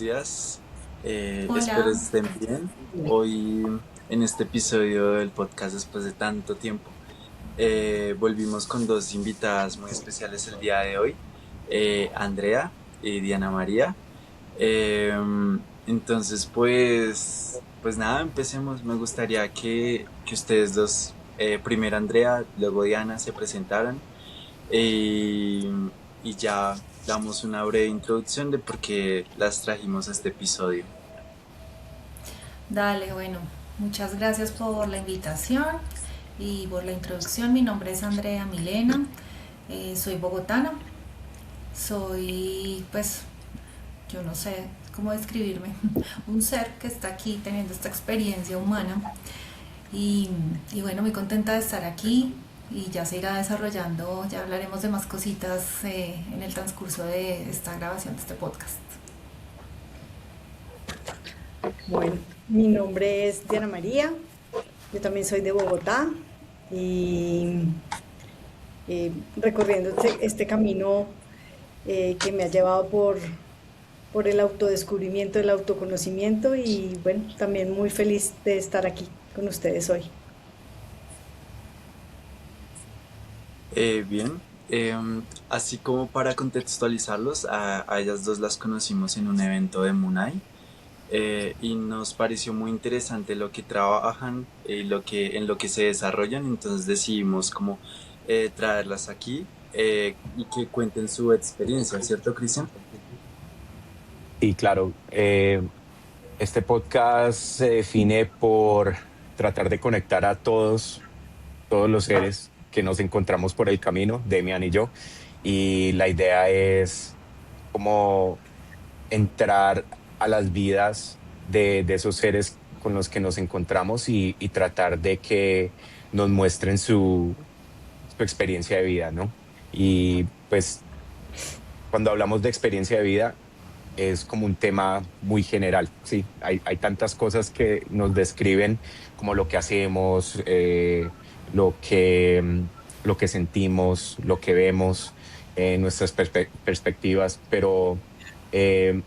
días. Espero Hola, estén bien. Hoy en este episodio del podcast después de tanto tiempo volvimos con dos invitadas muy especiales el día de hoy, Andrea y Diana María. Eh, entonces pues nada, empecemos. Me gustaría que ustedes dos, primero Andrea, luego Diana, se presentaran y, y ya damos una breve introducción de por qué las trajimos a este episodio. dale, bueno, muchas gracias por la invitación y por la introducción. Mi nombre es Andrea Milena, soy bogotana, soy, pues, yo no sé cómo describirme, un ser que está aquí teniendo esta experiencia humana y, y bueno, muy contenta de estar aquí y ya se irá desarrollando, ya hablaremos de más cositas en el transcurso de esta grabación de este podcast. Bueno, mi nombre es Diana María, yo también soy de Bogotá y recorriendo este camino que me ha llevado por el autodescubrimiento, el autoconocimiento y bueno, también muy feliz de estar aquí con ustedes hoy. Bien, así como para contextualizarlos, a ellas dos las conocimos en un evento de Munay, y nos pareció muy interesante lo que trabajan y en lo que se desarrollan, entonces decidimos como traerlas aquí y que cuenten su experiencia, ¿cierto, Cristian? Y claro, este podcast se define por tratar de conectar a todos los seres que nos encontramos por el camino, Demian y yo. Y la idea es como entrar a las vidas de esos seres con los que nos encontramos y tratar de que nos muestren su experiencia de vida, ¿no? Y pues cuando hablamos de experiencia de vida, es como un tema muy general, sí. Hay tantas cosas que nos describen como lo que hacemos, lo que, lo que sentimos, lo que vemos, nuestras perspectivas, pero eh,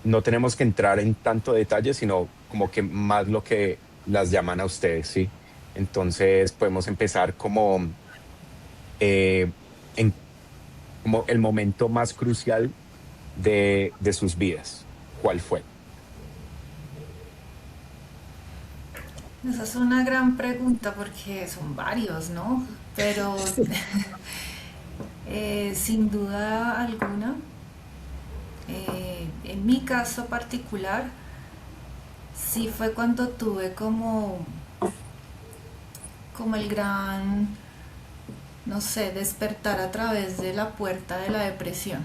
no tenemos que entrar en tanto detalle, sino como que más lo que las llaman a ustedes, sí. Entonces podemos empezar como eh, en como el momento más crucial de sus vidas. ¿Cuál fue? Esa es una gran pregunta porque son varios, ¿no? Pero sin duda alguna, en mi caso particular, sí fue cuando tuve como el gran, no sé, despertar a través de la puerta de la depresión.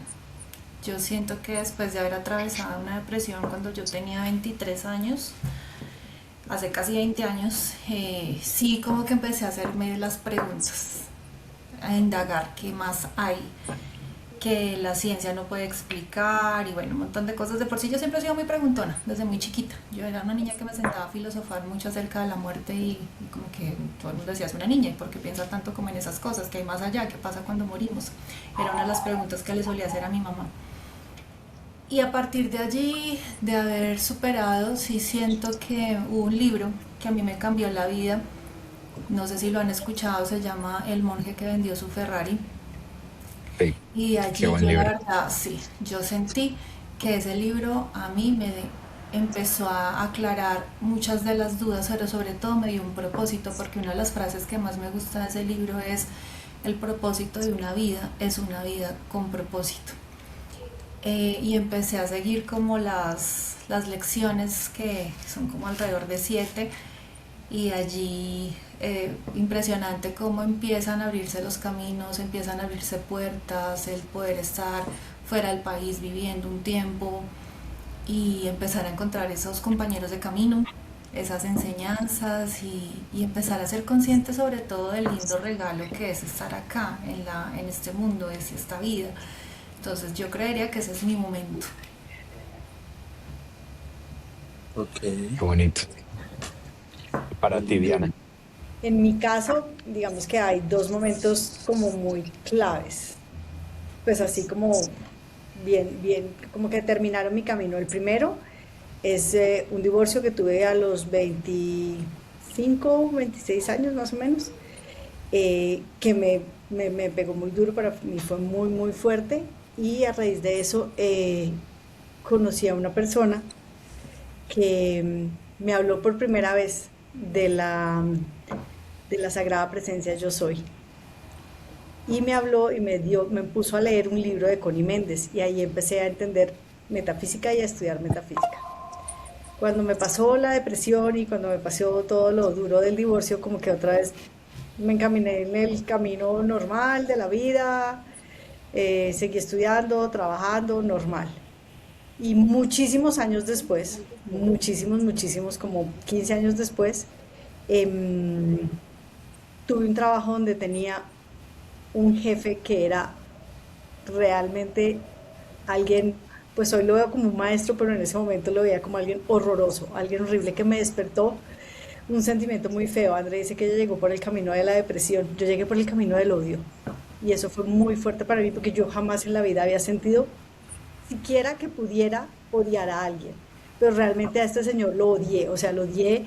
Yo siento que después de haber atravesado una depresión cuando yo tenía 23 años, hace casi 20 años, sí como que empecé a hacerme las preguntas, a indagar qué más hay que la ciencia no puede explicar y bueno, un montón de cosas. De por sí yo siempre he sido muy preguntona, desde muy chiquita. Yo era una niña que me sentaba a filosofar mucho acerca de la muerte y como que todo el mundo decía, es una niña, ¿y por qué piensa tanto como en esas cosas? ¿Qué hay más allá? ¿Qué pasa cuando morimos? Era una de las preguntas que le solía hacer a mi mamá. Y a partir de allí, de haber superado, sí siento que hubo un libro que a mí me cambió la vida. No sé si lo han escuchado, se llama El monje que vendió su Ferrari. Sí, Y qué allí buen yo la libro. verdad, sí, yo sentí que ese libro a mí empezó a aclarar muchas de las dudas, pero sobre todo me dio un propósito, porque una de las frases que más me gusta de ese libro es, el propósito de una vida es una vida con propósito. Y empecé a seguir como las lecciones que son como alrededor de 7 y allí impresionante cómo empiezan a abrirse los caminos, empiezan a abrirse puertas, el poder estar fuera del país viviendo un tiempo y empezar a encontrar esos compañeros de camino, esas enseñanzas y empezar a ser consciente sobre todo del lindo regalo que es estar acá en este mundo, es esta vida. Entonces yo creería que ese es mi momento. Ok, Qué bonito. Para ti, Diana. En mi caso, digamos que hay dos momentos como muy claves, pues así como bien, como que terminaron mi camino. El primero es un divorcio que tuve a los 25, 26 años más o menos, que me pegó muy duro, para mí fue muy, muy fuerte. Y a raíz de eso conocí a una persona que me habló por primera vez de la Sagrada Presencia Yo Soy. Y me habló y me puso a leer un libro de Connie Méndez y ahí empecé a entender metafísica y a estudiar metafísica. Cuando me pasó la depresión y cuando me pasó todo lo duro del divorcio, como que otra vez me encaminé en el camino normal de la vida, seguí estudiando, trabajando, normal. Y muchísimos años después, muchísimos, como 15 años después, em, tuve un trabajo donde tenía un jefe que era realmente alguien, pues hoy lo veo como un maestro, pero en ese momento lo veía como alguien horroroso, alguien horrible que me despertó un sentimiento muy feo. André dice que ella llegó por el camino de la depresión, yo llegué por el camino del odio. Y eso fue muy fuerte para mí porque yo jamás en la vida había sentido siquiera que pudiera odiar a alguien. Pero realmente a este señor lo odié, o sea, lo odié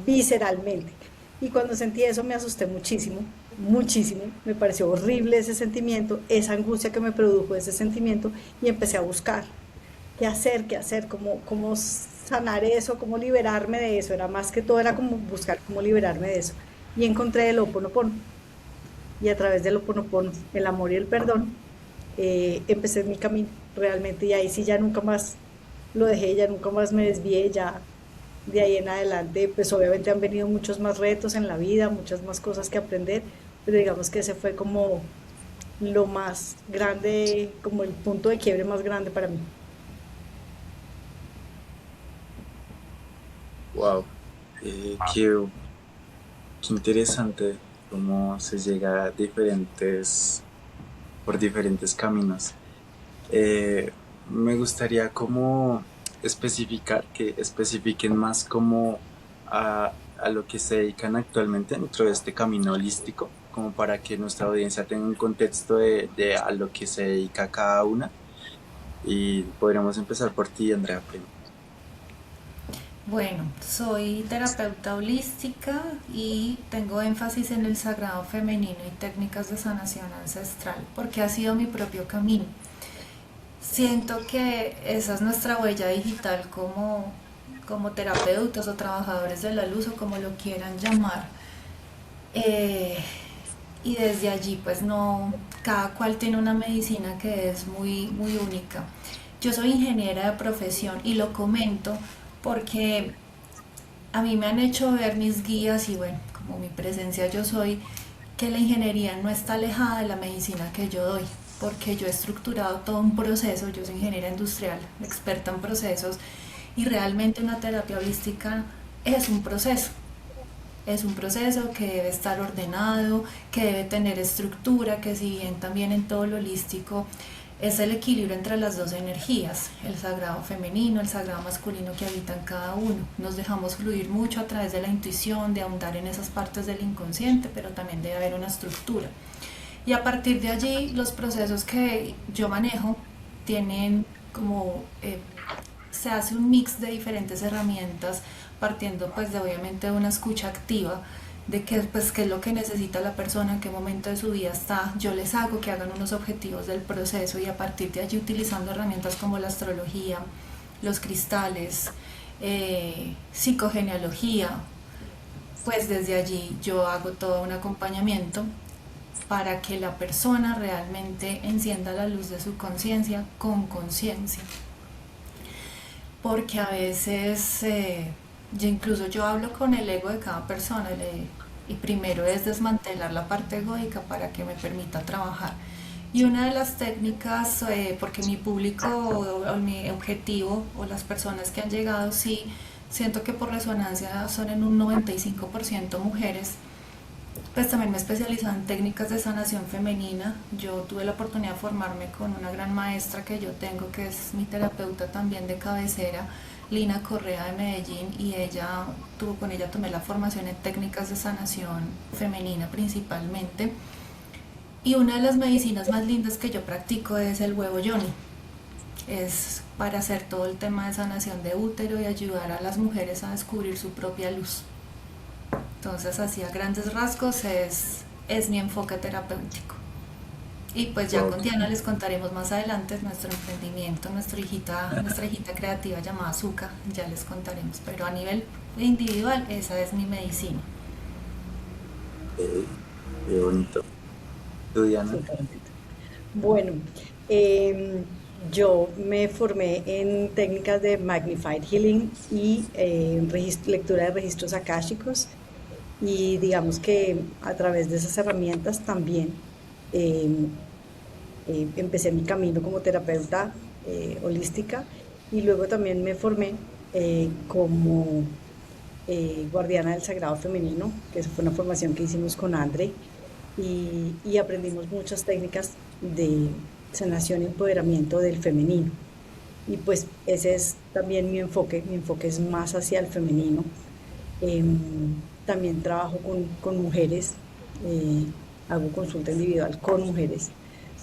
visceralmente. Y cuando sentí eso me asusté muchísimo, muchísimo. Me pareció horrible ese sentimiento, esa angustia que me produjo ese sentimiento y empecé a buscar qué hacer, cómo sanar eso, cómo liberarme de eso. Era más que todo, era como buscar cómo liberarme de eso. Y encontré el Ho oponopono. Y a través del Ho oponopono, el amor y el perdón, empecé mi camino realmente. Y ahí sí ya nunca más lo dejé, ya nunca más me desvié, ya de ahí en adelante, pues obviamente han venido muchos más retos en la vida, muchas más cosas que aprender, pero digamos que ese fue como lo más grande, como el punto de quiebre más grande para mí. Wow, qué interesante cómo se llega a por diferentes caminos. Me gustaría como especificar, que especifiquen más como a lo que se dedican actualmente dentro de este camino holístico, como para que nuestra audiencia tenga un contexto de a lo que se dedica cada una. Y podríamos empezar por ti, Andrea, primero. Bueno, soy terapeuta holística y tengo énfasis en el sagrado femenino y técnicas de sanación ancestral porque ha sido mi propio camino. Siento que esa es nuestra huella digital como terapeutas o trabajadores de la luz o como lo quieran llamar. Eh, y desde allí pues no, cada cual tiene una medicina que es muy, muy única. Yo soy ingeniera de profesión y lo comento porque a mí me han hecho ver mis guías y bueno, como mi presencia yo soy, que la ingeniería no está alejada de la medicina que yo doy, porque yo he estructurado todo un proceso, yo soy ingeniera industrial, experta en procesos, y realmente una terapia holística es un proceso que debe estar ordenado, que debe tener estructura, que si bien también en todo lo holístico es el equilibrio entre las dos energías, el sagrado femenino, el sagrado masculino que habitan cada uno. Nos dejamos fluir mucho a través de la intuición, de ahondar en esas partes del inconsciente, pero también debe haber una estructura. Y a partir de allí, los procesos que yo manejo tienen como, se hace un mix de diferentes herramientas, partiendo pues de obviamente de una escucha activa, de qué, pues, qué es lo que necesita la persona, en qué momento de su vida está. Yo les hago que hagan unos objetivos del proceso y a partir de allí, utilizando herramientas como la astrología, los cristales, psicogenealogía, pues desde allí yo hago todo un acompañamiento para que la persona realmente encienda la luz de su conciencia con conciencia. Porque a veces yo hablo con el ego de cada persona y primero es desmantelar la parte egoica para que me permita trabajar. Y una de las técnicas, porque mi público o mi objetivo o las personas que han llegado, sí, siento que por resonancia son en un 95% mujeres, pues también me he especializado en técnicas de sanación femenina. Yo tuve la oportunidad de formarme con una gran maestra que yo tengo, que es mi terapeuta también de cabecera, Lina Correa de Medellín, y con ella tomé la formación en técnicas de sanación femenina principalmente. Y una de las medicinas más lindas que yo practico es el huevo yoni. es para hacer todo el tema de sanación de útero y ayudar a las mujeres a descubrir su propia luz. Entonces, así a grandes rasgos es mi enfoque terapéutico. Y pues ya con Diana les contaremos más adelante nuestro emprendimiento, nuestra hijita creativa llamada Zuka, ya les contaremos, pero a nivel individual esa es mi medicina. Qué bonito. ¿Tú, Diana? Súper bonito. Bueno, em, yo me formé en técnicas de Magnified Healing y lectura de registros akáshicos y digamos que a través de esas herramientas también em, empecé mi camino como terapeuta holística y luego también me formé como guardiana del sagrado femenino, que esa fue una formación que hicimos con Andre y aprendimos muchas técnicas de sanación y empoderamiento del femenino. Y pues ese es también mi enfoque es más hacia el femenino. También trabajo con mujeres, eh, hago consulta individual con mujeres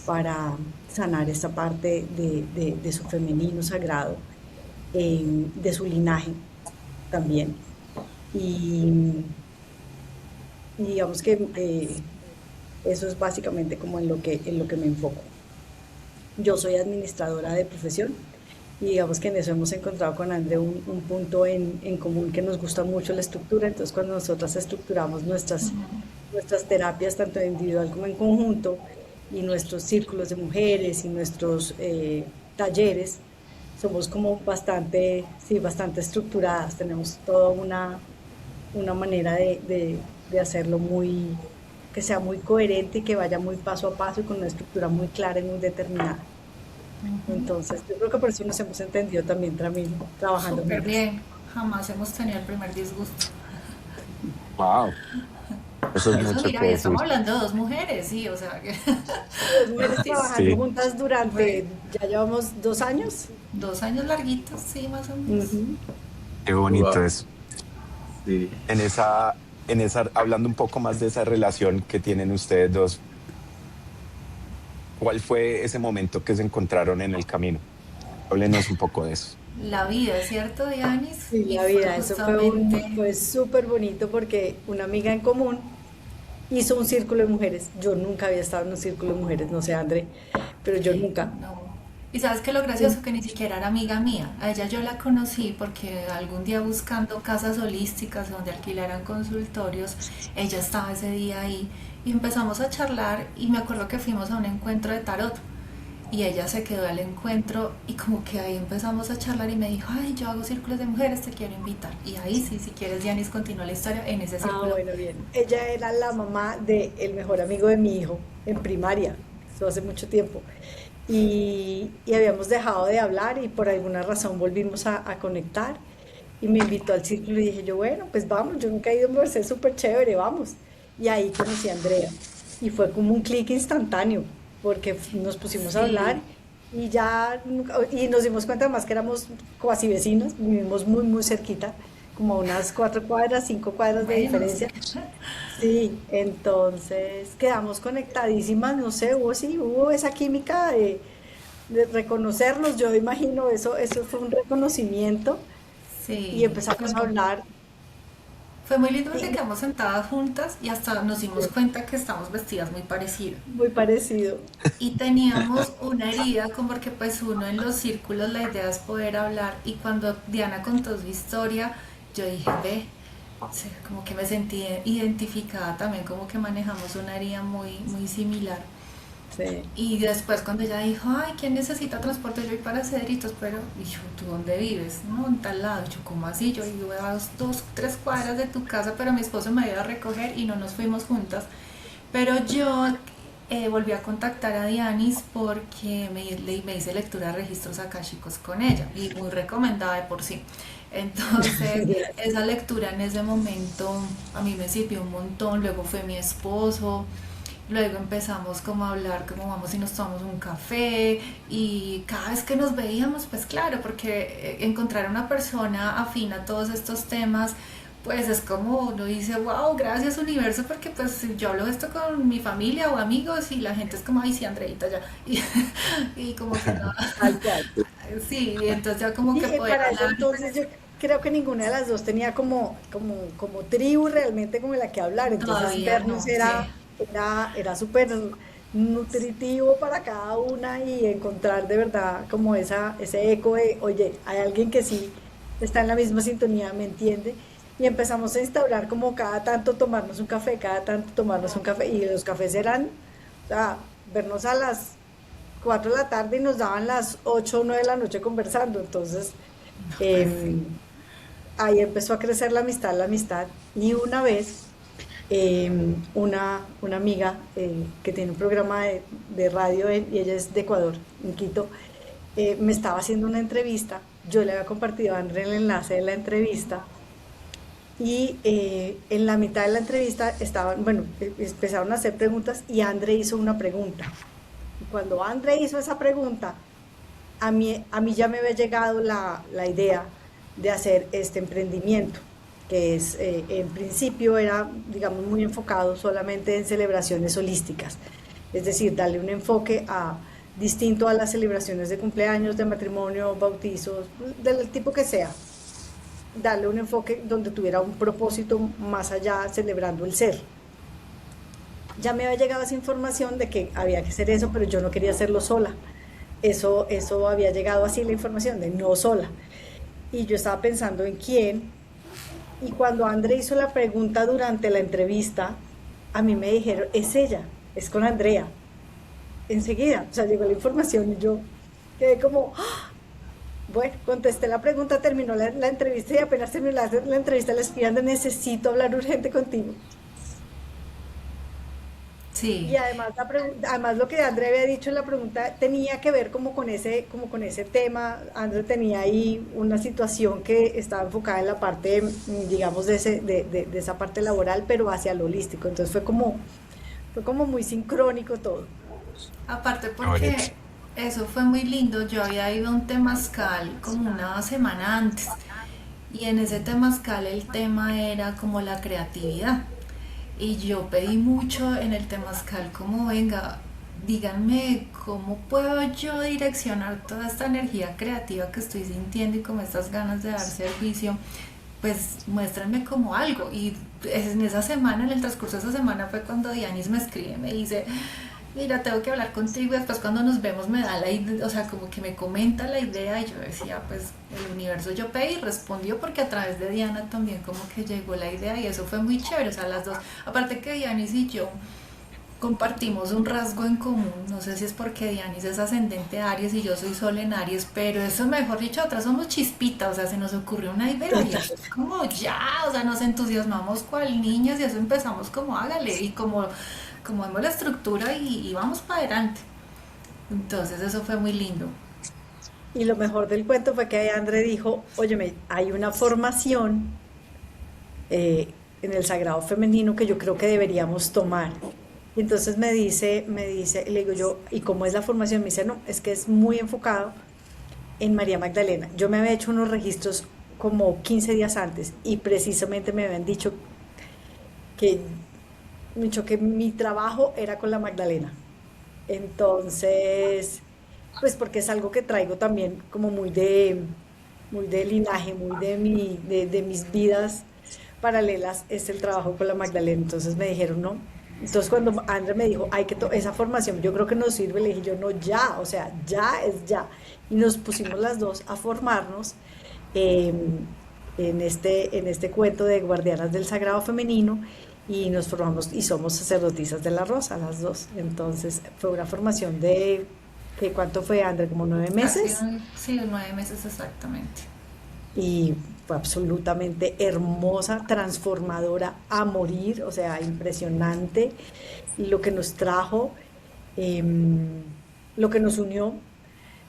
para sanar esta parte de su femenino sagrado, de su linaje también. Y, y digamos que eso es básicamente como en lo que me enfoco. Yo soy administradora de profesión y digamos que en eso hemos encontrado con André un punto en común que nos gusta mucho la estructura. Entonces cuando nosotras estructuramos nuestras terapias, tanto individual como en conjunto, y nuestros círculos de mujeres y nuestros talleres, somos como bastante, sí, bastante estructuradas. Tenemos toda una manera de hacerlo muy, que sea muy coherente y que vaya muy paso a paso y con una estructura muy clara y muy determinada. Entonces, yo creo que por eso nos hemos entendido también trabajando Súper juntas. bien, jamás hemos tenido el primer disgusto. Wow, eso es Eso mucho mira, que y decir. estamos hablando de dos mujeres, sí, o sea, que Las mujeres sí, trabajando Sí, juntas fue durante, ya llevamos 2 años. 2 años larguitos, sí, más o menos. Ujú. qué bonito Wow. eso. Sí. Hablando un poco más de esa relación que tienen ustedes dos, ¿cuál fue ese momento que se encontraron en el camino? Háblenos un poco de eso. La vida, ¿cierto, Dianis? Sí, Y la fue vida, eso fue justamente, fue súper bonito porque una amiga en común hizo un círculo de mujeres. Yo nunca había estado en un círculo de mujeres, no sé, André, pero yo nunca. no. Y sabes que lo gracioso que ni siquiera era amiga mía. A ella yo la conocí porque algún día buscando casas holísticas donde alquilaran consultorios, ella estaba ese día ahí y empezamos a charlar y me acuerdo que fuimos a un encuentro de tarot y ella se quedó al encuentro y como que ahí empezamos a charlar y me dijo, ay, yo hago círculos de mujeres, te quiero invitar. Y ahí sí, si quieres, Dianis, continúa la historia en ese Ah, círculo. bueno, bien. Ella era la mamá del mejor amigo de mi hijo en primaria, eso hace mucho tiempo. Y habíamos dejado de hablar y por alguna razón volvimos a conectar y me invitó al círculo y dije yo, bueno, pues vamos, yo nunca he ido, me parece súper chévere, vamos. Y ahí conocí a Andrea y fue como un clic instantáneo porque nos pusimos a hablar Sí, y ya, y nos dimos cuenta más que éramos cuasi vecinos, vivimos muy, muy cerquita, como a unas 4 cuadras, 5 cuadras de bueno, sí. diferencia. Sí, entonces quedamos conectadísimas, no sé, hubo esa química de reconocernos, yo imagino eso fue un reconocimiento y Sí, empezamos a hablar fue muy lindo porque y quedamos sentadas juntas y hasta nos dimos cuenta que estamos vestidas muy parecidas. muy parecido. Y teníamos una herida, como porque pues uno en los círculos la idea es poder hablar y cuando Diana contó su historia, yo dije, ve, o sea, como que me sentí identificada también, como que manejamos una herida muy, muy similar. Sí, Y después cuando ella dijo, ay, ¿quién necesita transporte? Yo voy para Cedritos, pero, y yo, ¿tú dónde vives? No, en tal lado. Yo, ¿cómo así? Yo vivo a 2, 3 cuadras de tu casa, pero mi esposo me iba a recoger y no nos fuimos juntas. Pero yo volví a contactar a Dianis porque me hice lectura de registros akáshicos con ella y muy recomendada de por sí. Entonces, esa lectura en ese momento a mí me sirvió un montón. Luego fue mi esposo. Luego empezamos como a hablar, como vamos y nos tomamos un café y cada vez que nos veíamos, pues claro, porque encontrar una persona afín a todos estos temas, pues es como uno dice, wow, gracias universo, porque pues yo hablo esto con mi familia o amigos y la gente es como, ay sí, Andreita ya, y como que no, tal cual. Sí, entonces ya como Y que poder para eso hablar. entonces yo creo que ninguna de las dos tenía como tribu realmente como la que hablar, entonces Todavía vernos no, sí. era súper nutritivo para cada una y encontrar de verdad como ese eco de, oye, hay alguien que sí está en la misma sintonía, me entiende, y empezamos a instaurar como cada tanto tomarnos un café, cada tanto tomarnos un café, y los cafés eran, o sea, vernos a las 4 de la tarde y nos daban las 8 o 9 de la noche conversando. Entonces, Pues sí. eh, ahí empezó a crecer la amistad, la amistad. Y una vez, una amiga que tiene un programa de radio y ella es de Ecuador, en Quito, me estaba haciendo una entrevista. Yo le había compartido a André el enlace de la entrevista y en la mitad de la entrevista estaban, bueno, empezaron a hacer preguntas y André hizo una pregunta. Y cuando André hizo esa pregunta, a mí ya me había llegado la idea de hacer este emprendimiento, que es, en principio era, digamos, muy enfocado solamente en celebraciones holísticas, es decir, darle un enfoque distinto a las celebraciones de cumpleaños, de matrimonio, bautizos, del tipo que sea, darle un enfoque donde tuviera un propósito más allá, celebrando el ser. Ya me había llegado esa información de que había que hacer eso, pero yo no quería hacerlo sola. Eso había llegado así la información de no sola. Y yo estaba pensando en quién. Y cuando André hizo la pregunta durante la entrevista, a mí me dijeron, es ella, es con Andrea. Enseguida, o sea, llegó la información y yo quedé como, ¡ah! Bueno, contesté la pregunta, terminó la entrevista y apenas terminó la entrevista le escribí, André, necesito hablar urgente contigo. Sí, Y además, además lo que André había dicho en la pregunta tenía que ver como con ese tema. André tenía ahí una situación que estaba enfocada en la parte, digamos, de esa parte laboral, pero hacia lo holístico. Entonces fue como muy sincrónico todo. aparte Oye, porque eso fue muy lindo. Yo había ido a un temazcal como una semana antes y en ese temazcal el tema era como la creatividad. Y yo pedí mucho en el temazcal como venga, díganme cómo puedo yo direccionar toda esta energía creativa que estoy sintiendo y como estas ganas de dar servicio, pues muéstrenme como algo. Y en esa semana, en el transcurso de esa semana fue cuando Dianis me escribe, me dice, mira, tengo que hablar contigo y después cuando nos vemos me da la idea, o sea, como que me comenta la idea y yo decía, pues el universo yo pedí y respondió porque a través de Diana también como que llegó la idea y eso fue muy chévere, o sea, las dos, aparte que Dianis y yo compartimos un rasgo en común, no sé si es porque Dianis es ascendente Aries y yo soy Sol en Aries, pero eso mejor dicho, otras somos chispitas, o sea, se nos ocurrió una idea y eso es como ya, o sea, nos entusiasmamos cual niñas y eso empezamos como hágale y como vemos la estructura y vamos para adelante. Entonces eso fue muy lindo. Y lo mejor del cuento fue que André dijo, óyeme, hay una formación en el sagrado femenino que yo creo que deberíamos tomar. Y entonces le digo yo, ¿y cómo es la formación? Me dice, no, es que es muy enfocado en María Magdalena. Yo me había hecho unos registros como 15 días antes y precisamente me habían que, dicho que mi trabajo era con la Magdalena. Entonces, pues porque es algo que traigo también como muy de linaje, muy de mis vidas paralelas, es el trabajo con la Magdalena. Entonces me dijeron, no. Entonces cuando André me dijo, hay que esa formación, yo creo que nos sirve, le dije yo, no, ya, o sea, ya es ya. Y nos pusimos las dos a formarnos eh, en este cuento de Guardianas del Sagrado Femenino y nos formamos y somos sacerdotisas de la Rosa, las dos. Entonces fue una formación ¿cuánto fue, André? Como 9 Casi, meses sí, 9 meses exactamente. y fue absolutamente hermosa, transformadora a morir, o sea, impresionante lo que nos trajo, em, lo que nos unió,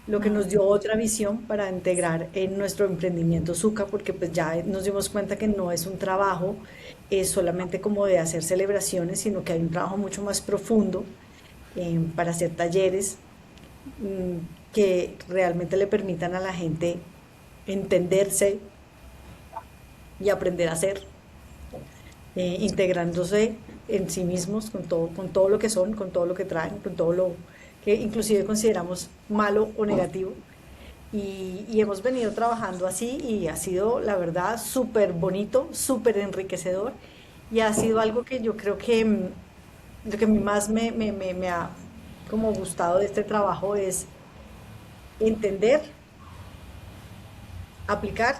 lo que nos dio otra visión para integrar en nuestro emprendimiento Zucca, porque pues ya nos dimos cuenta que no es un trabajo solamente como de hacer celebraciones, sino que hay un trabajo mucho más profundo para hacer talleres que realmente le permitan a la gente entenderse y aprender a ser, integrándose en sí mismos con todo lo que son, con todo lo que traen, con todo lo que inclusive consideramos malo o negativo, y hemos venido trabajando así y ha sido, la verdad, súper bonito, súper enriquecedor y ha sido algo que yo creo que lo que a mí más me ha como gustado de este trabajo es entender, aplicar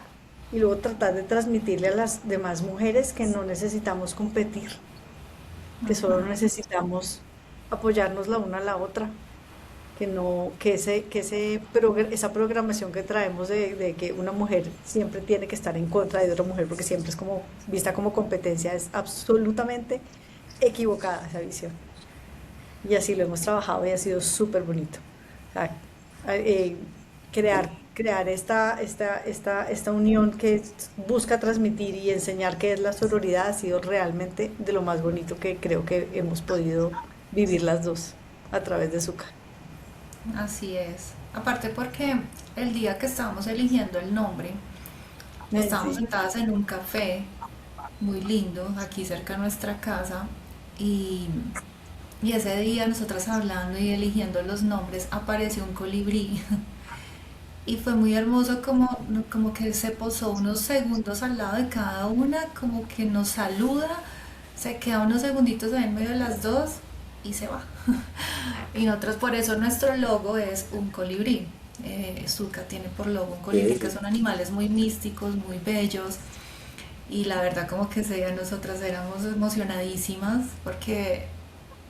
y luego tratar de transmitirle a las demás mujeres que no necesitamos competir, que solo necesitamos apoyarnos la una a la otra, que no, esa programación que traemos de que una mujer siempre tiene que estar en contra de otra mujer porque siempre es como vista como competencia, es absolutamente equivocada esa visión. Y así lo hemos trabajado y ha sido súper bonito. O sea, eh, crear esta unión que busca transmitir y enseñar qué es la sororidad ha sido realmente de lo más bonito que creo que hemos podido vivir las dos a través de Zucca. Así es. Aparte porque el día que estábamos eligiendo el nombre, estábamos Sí. sentadas en un café muy lindo, aquí cerca de nuestra casa, y, y ese día nosotras hablando y eligiendo los nombres, apareció un colibrí. Y fue muy hermoso como que se posó unos segundos al lado de cada una, como que nos saluda, se queda unos segunditos ahí en medio de las dos y se va. Y nosotros por eso nuestro logo es un colibrí. Zucca tiene por logo un colibrí, que son animales muy místicos, muy bellos. Y la verdad como que ese día nosotras éramos emocionadísimas porque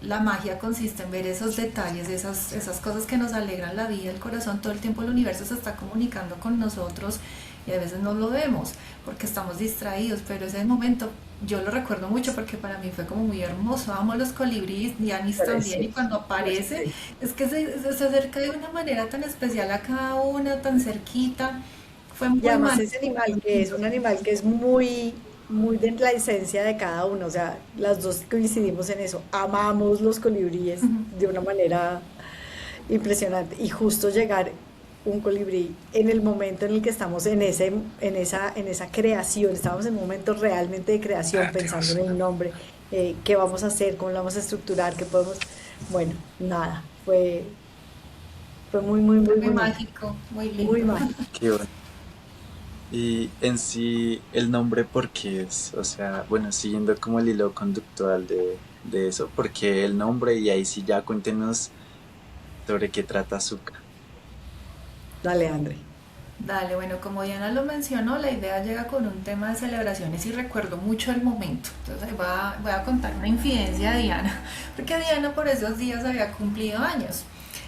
la magia consiste en ver esos detalles, esas cosas que nos alegran la vida, el corazón. Todo el tiempo el universo se está comunicando con nosotros y a veces no lo vemos porque estamos distraídos, pero ese momento yo lo recuerdo mucho porque para mí fue como muy hermoso. Amo los colibríes, Dianis también, y Parece, cuando aparece sí. es que se acerca de una manera tan especial a cada una, tan cerquita. Fue Y muy además mágico, ese animal muy que es lindo. un animal que es muy, muy de la esencia de cada uno, o sea, las dos coincidimos en eso, amamos los colibríes de una manera impresionante y justo llegar un colibrí en el momento en el que estamos en esa creación, estamos en un momento realmente de creación, pensando en el nombre, qué vamos a hacer, cómo lo vamos a estructurar, qué podemos, bueno, nada, fue muy, muy, Fue muy muy bonito, mágico, muy muy lindo. mágico. Qué bueno. Y en sí, el nombre, ¿por qué es? O sea, bueno, siguiendo como el hilo conductual de eso, ¿por qué el nombre? Y ahí sí ya cuéntenos sobre qué trata Azúcar. Dale, André. Dale, bueno, como Diana lo mencionó, la idea llega con un tema de celebraciones y recuerdo mucho el momento. Entonces ahí voy a contar una infidencia de Diana, porque Diana por esos días había cumplido años.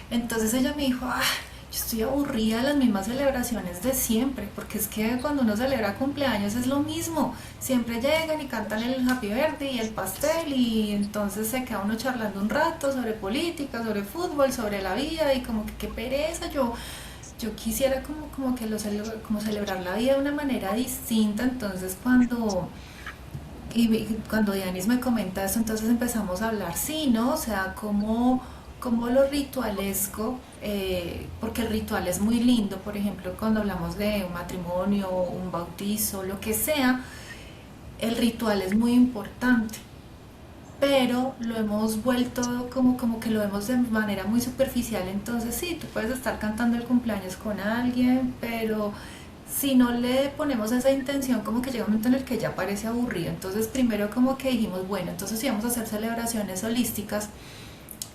Entonces ella me dijo, yo estoy aburrida de las mismas celebraciones de siempre, porque es que cuando uno celebra cumpleaños es lo mismo. Siempre llegan y cantan el Happy Birthday y el pastel y entonces se queda uno charlando un rato sobre política, sobre fútbol, sobre la vida y como que qué pereza. Yo quisiera como que como celebrar la vida de una manera distinta. Entonces cuando Dianis me comenta eso, entonces empezamos a hablar, sí, ¿no? O sea, como lo ritualesco, porque el ritual es muy lindo. Por ejemplo, cuando hablamos de un matrimonio, un bautizo, lo que sea, el ritual es muy importante, pero lo hemos vuelto como que lo vemos de manera muy superficial. Entonces sí, tú puedes estar cantando el cumpleaños con alguien, pero si no le ponemos esa intención, como que llega un momento en el que ya parece aburrido. Entonces primero como que dijimos, bueno, entonces si vamos a hacer celebraciones holísticas,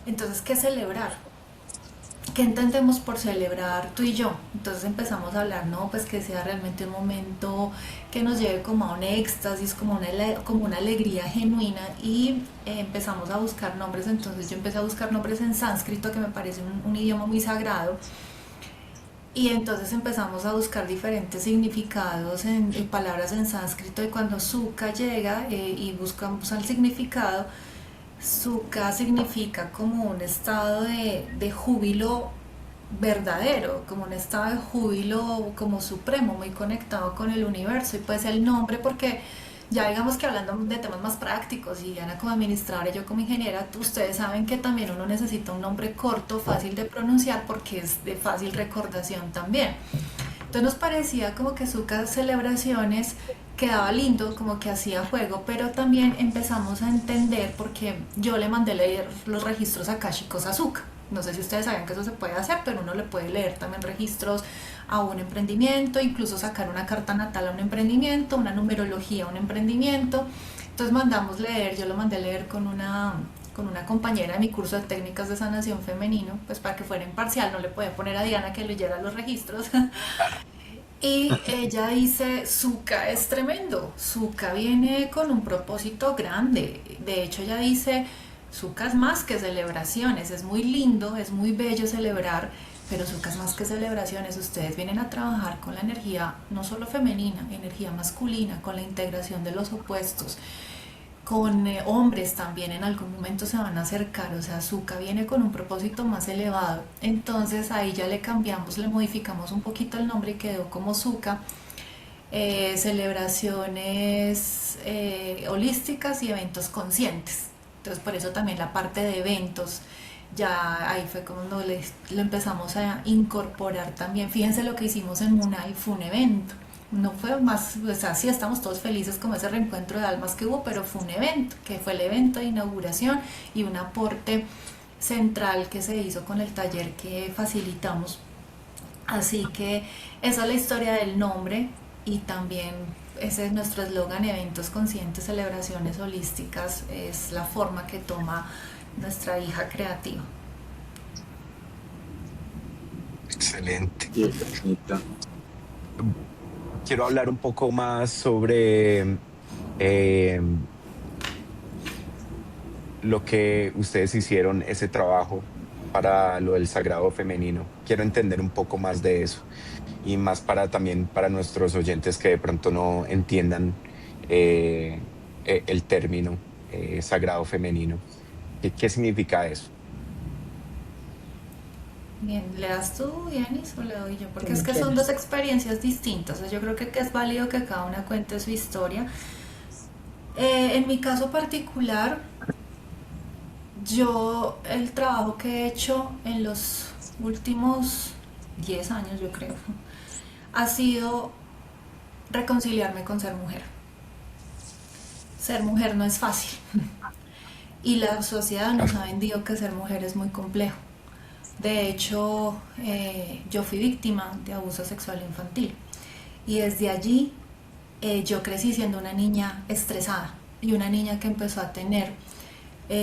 entonces ¿qué celebrar? ¿Qué entendemos por celebrar tú y yo? Entonces empezamos a hablar, no, pues que sea realmente un momento que nos lleve como a un éxtasis, como una alegría genuina. Y empezamos a buscar nombres. Entonces yo empecé a buscar nombres en sánscrito, que me parece un idioma muy sagrado, y entonces empezamos a buscar diferentes significados en palabras en sánscrito, y cuando Sukha llega y buscamos el significado, Sukha significa como un estado de júbilo verdadero, como un estado de júbilo como supremo, muy conectado con el universo. Y pues el nombre, porque ya digamos que hablando de temas más prácticos, y Ana como administradora y yo como ingeniera, ustedes saben que también uno necesita un nombre corto, fácil de pronunciar, porque es de fácil recordación también. Entonces nos parecía como que Zucca celebraciones quedaba lindo, como que hacía juego, pero también empezamos a entender porque yo le mandé leer los registros akáshicos a Zucca. No sé si ustedes saben que eso se puede hacer, pero uno le puede leer también registros a un emprendimiento, incluso sacar una carta natal a un emprendimiento, una numerología a un emprendimiento. Entonces mandamos leer, yo lo mandé a leer con una compañera de mi curso de técnicas de sanación femenino, pues para que fuera imparcial, no le podía poner a Diana que leyera los registros. Y ella dice, Zucca es tremendo, Zucca viene con un propósito grande. De hecho, ella dice, Zucca es más que celebraciones, es muy lindo, es muy bello celebrar, pero Zucca es más que celebraciones. Ustedes vienen a trabajar con la energía no solo femenina, energía masculina, con la integración de los opuestos, con hombres también en algún momento se van a acercar, o sea, Zucca viene con un propósito más elevado. Entonces ahí ya le cambiamos, le modificamos un poquito el nombre y quedó como Zucca, celebraciones holísticas y eventos conscientes. Entonces por eso también la parte de eventos, ya ahí fue cuando le empezamos a incorporar también. Fíjense lo que hicimos en Munay, fue un evento. No fue más, o sea, sí estamos todos felices como ese reencuentro de almas que hubo, pero fue un evento, que fue el evento de inauguración y un aporte central que se hizo con el taller que facilitamos. Así que esa es la historia del nombre y también ese es nuestro eslogan, eventos conscientes, celebraciones holísticas, es la forma que toma nuestra hija creativa. Excelente. Qué bonito. Quiero hablar un poco más sobre lo que ustedes hicieron, ese trabajo para lo del sagrado femenino. Quiero entender un poco más de eso y más para también para nuestros oyentes que de pronto no entiendan el término sagrado femenino. ¿Qué significa eso? Bien, ¿le das tú, Yanis, o le doy yo? Porque es Como que son dos quieras. experiencias distintas. O sea, yo creo que es válido que cada una cuente su historia. En mi caso particular, yo el trabajo que he hecho en los últimos 10 años, yo creo, ha sido reconciliarme con ser mujer. Ser mujer no es fácil. Y la sociedad nos ha vendido que ser mujer es muy complejo. De hecho, yo fui víctima de abuso sexual infantil y desde allí yo crecí siendo una niña estresada y una niña que empezó a tener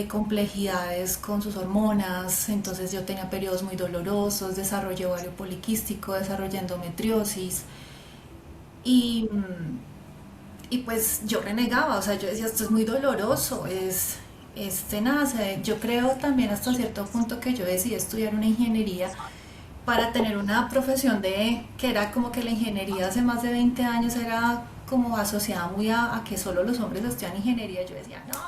complejidades con sus hormonas. Entonces yo tenía periodos muy dolorosos, desarrollé ovario poliquístico, desarrollé endometriosis y, y pues yo renegaba, o sea, yo decía, esto es muy doloroso, nada, o sea, yo creo también hasta cierto punto que yo decidí estudiar una ingeniería para tener una profesión que era como que la ingeniería hace más de 20 años era como asociada muy a que solo los hombres estudian ingeniería. Yo decía, no,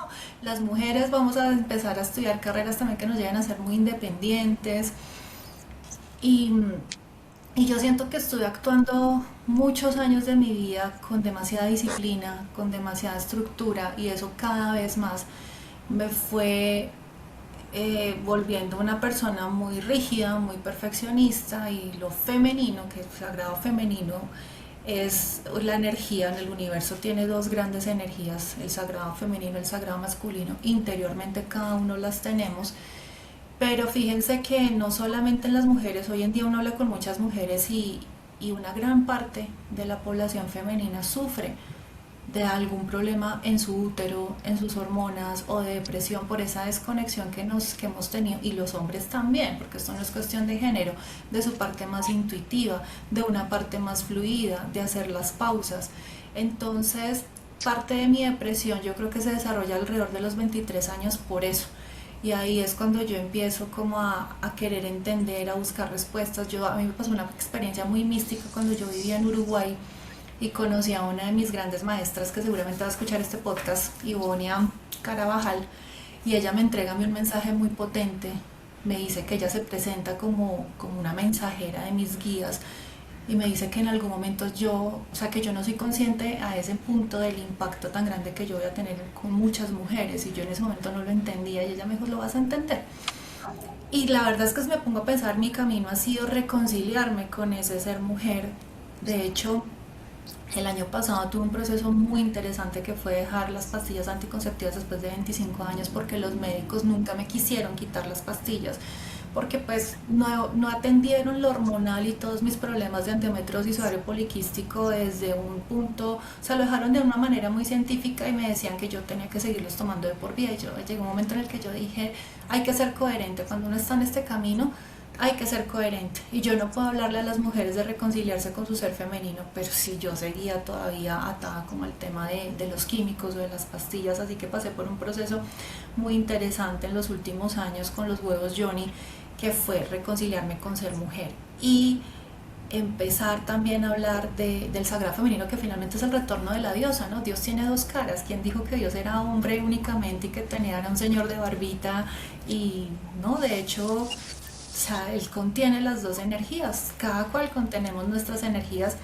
las mujeres vamos a empezar a estudiar carreras también que nos lleven a ser muy independientes. Y, y yo siento que estuve actuando muchos años de mi vida con demasiada disciplina, con demasiada estructura y eso cada vez más me fue volviendo una persona muy rígida, muy perfeccionista y lo femenino, que el sagrado femenino es la energía en el universo, tiene dos grandes energías, el sagrado femenino, el sagrado masculino, interiormente cada uno las tenemos, pero fíjense que no solamente en las mujeres, hoy en día uno habla con muchas mujeres y una gran parte de la población femenina sufre de algún problema en su útero, en sus hormonas o de depresión por esa desconexión que hemos tenido, y los hombres también, porque esto no es cuestión de género, de su parte más intuitiva, de una parte más fluida, de hacer las pausas. Entonces, parte de mi depresión yo creo que se desarrolla alrededor de los 23 años por eso. Y ahí es cuando yo empiezo como a querer entender, a buscar respuestas. A mí me pasó una experiencia muy mística cuando yo vivía en Uruguay y conocí a una de mis grandes maestras que seguramente va a escuchar este podcast, Ivonia Carabajal, y ella me entrega a mí un mensaje muy potente. Me dice que ella se presenta como una mensajera de mis guías y me dice que en algún momento o sea, que yo no soy consciente a ese punto del impacto tan grande que yo voy a tener con muchas mujeres, y yo en ese momento no lo entendía y ella me dijo, lo vas a entender. Y la verdad es que si me pongo a pensar, mi camino ha sido reconciliarme con ese ser mujer. De hecho, el año pasado tuve un proceso muy interesante que fue dejar las pastillas anticonceptivas después de 25 años porque los médicos nunca me quisieron quitar las pastillas porque pues no atendieron lo hormonal y todos mis problemas de endometriosis ovario poliquístico desde un punto, o sea, lo dejaron de una manera muy científica y me decían que yo tenía que seguirlos tomando de por vida. Y yo llegó un momento en el que yo dije, hay que ser coherente, cuando uno está en este camino hay que ser coherente, y yo no puedo hablarle a las mujeres de reconciliarse con su ser femenino, pero si yo seguía todavía atada como al tema de los químicos o de las pastillas, así que pasé por un proceso muy interesante en los últimos años con los huevos Johnny, que fue reconciliarme con ser mujer y empezar también a hablar del sagrado femenino, que finalmente es el retorno de la diosa, ¿no? Dios tiene dos caras. ¿Quién dijo que Dios era hombre únicamente y que era un señor de barbita? Y no, de hecho, o sea, él contiene las dos energías, cada cual contenemos nuestras energías,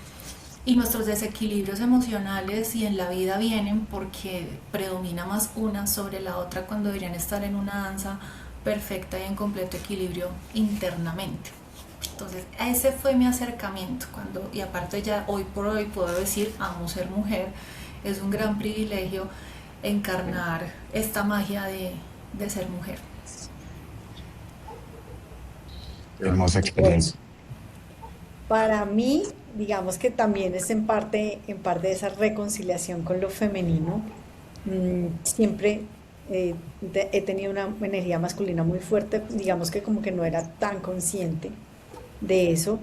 y nuestros desequilibrios emocionales y en la vida vienen porque predomina más una sobre la otra cuando deberían estar en una danza perfecta y en completo equilibrio internamente. Entonces ese fue mi acercamiento y aparte ya hoy por hoy puedo decir, amo ser mujer, es un gran privilegio encarnar esta magia de ser mujer. Hermosa Bueno, experiencia. para mí, digamos que también es en parte esa reconciliación con lo femenino. Siempre he tenido una energía masculina muy fuerte, digamos que como que no era tan consciente de eso,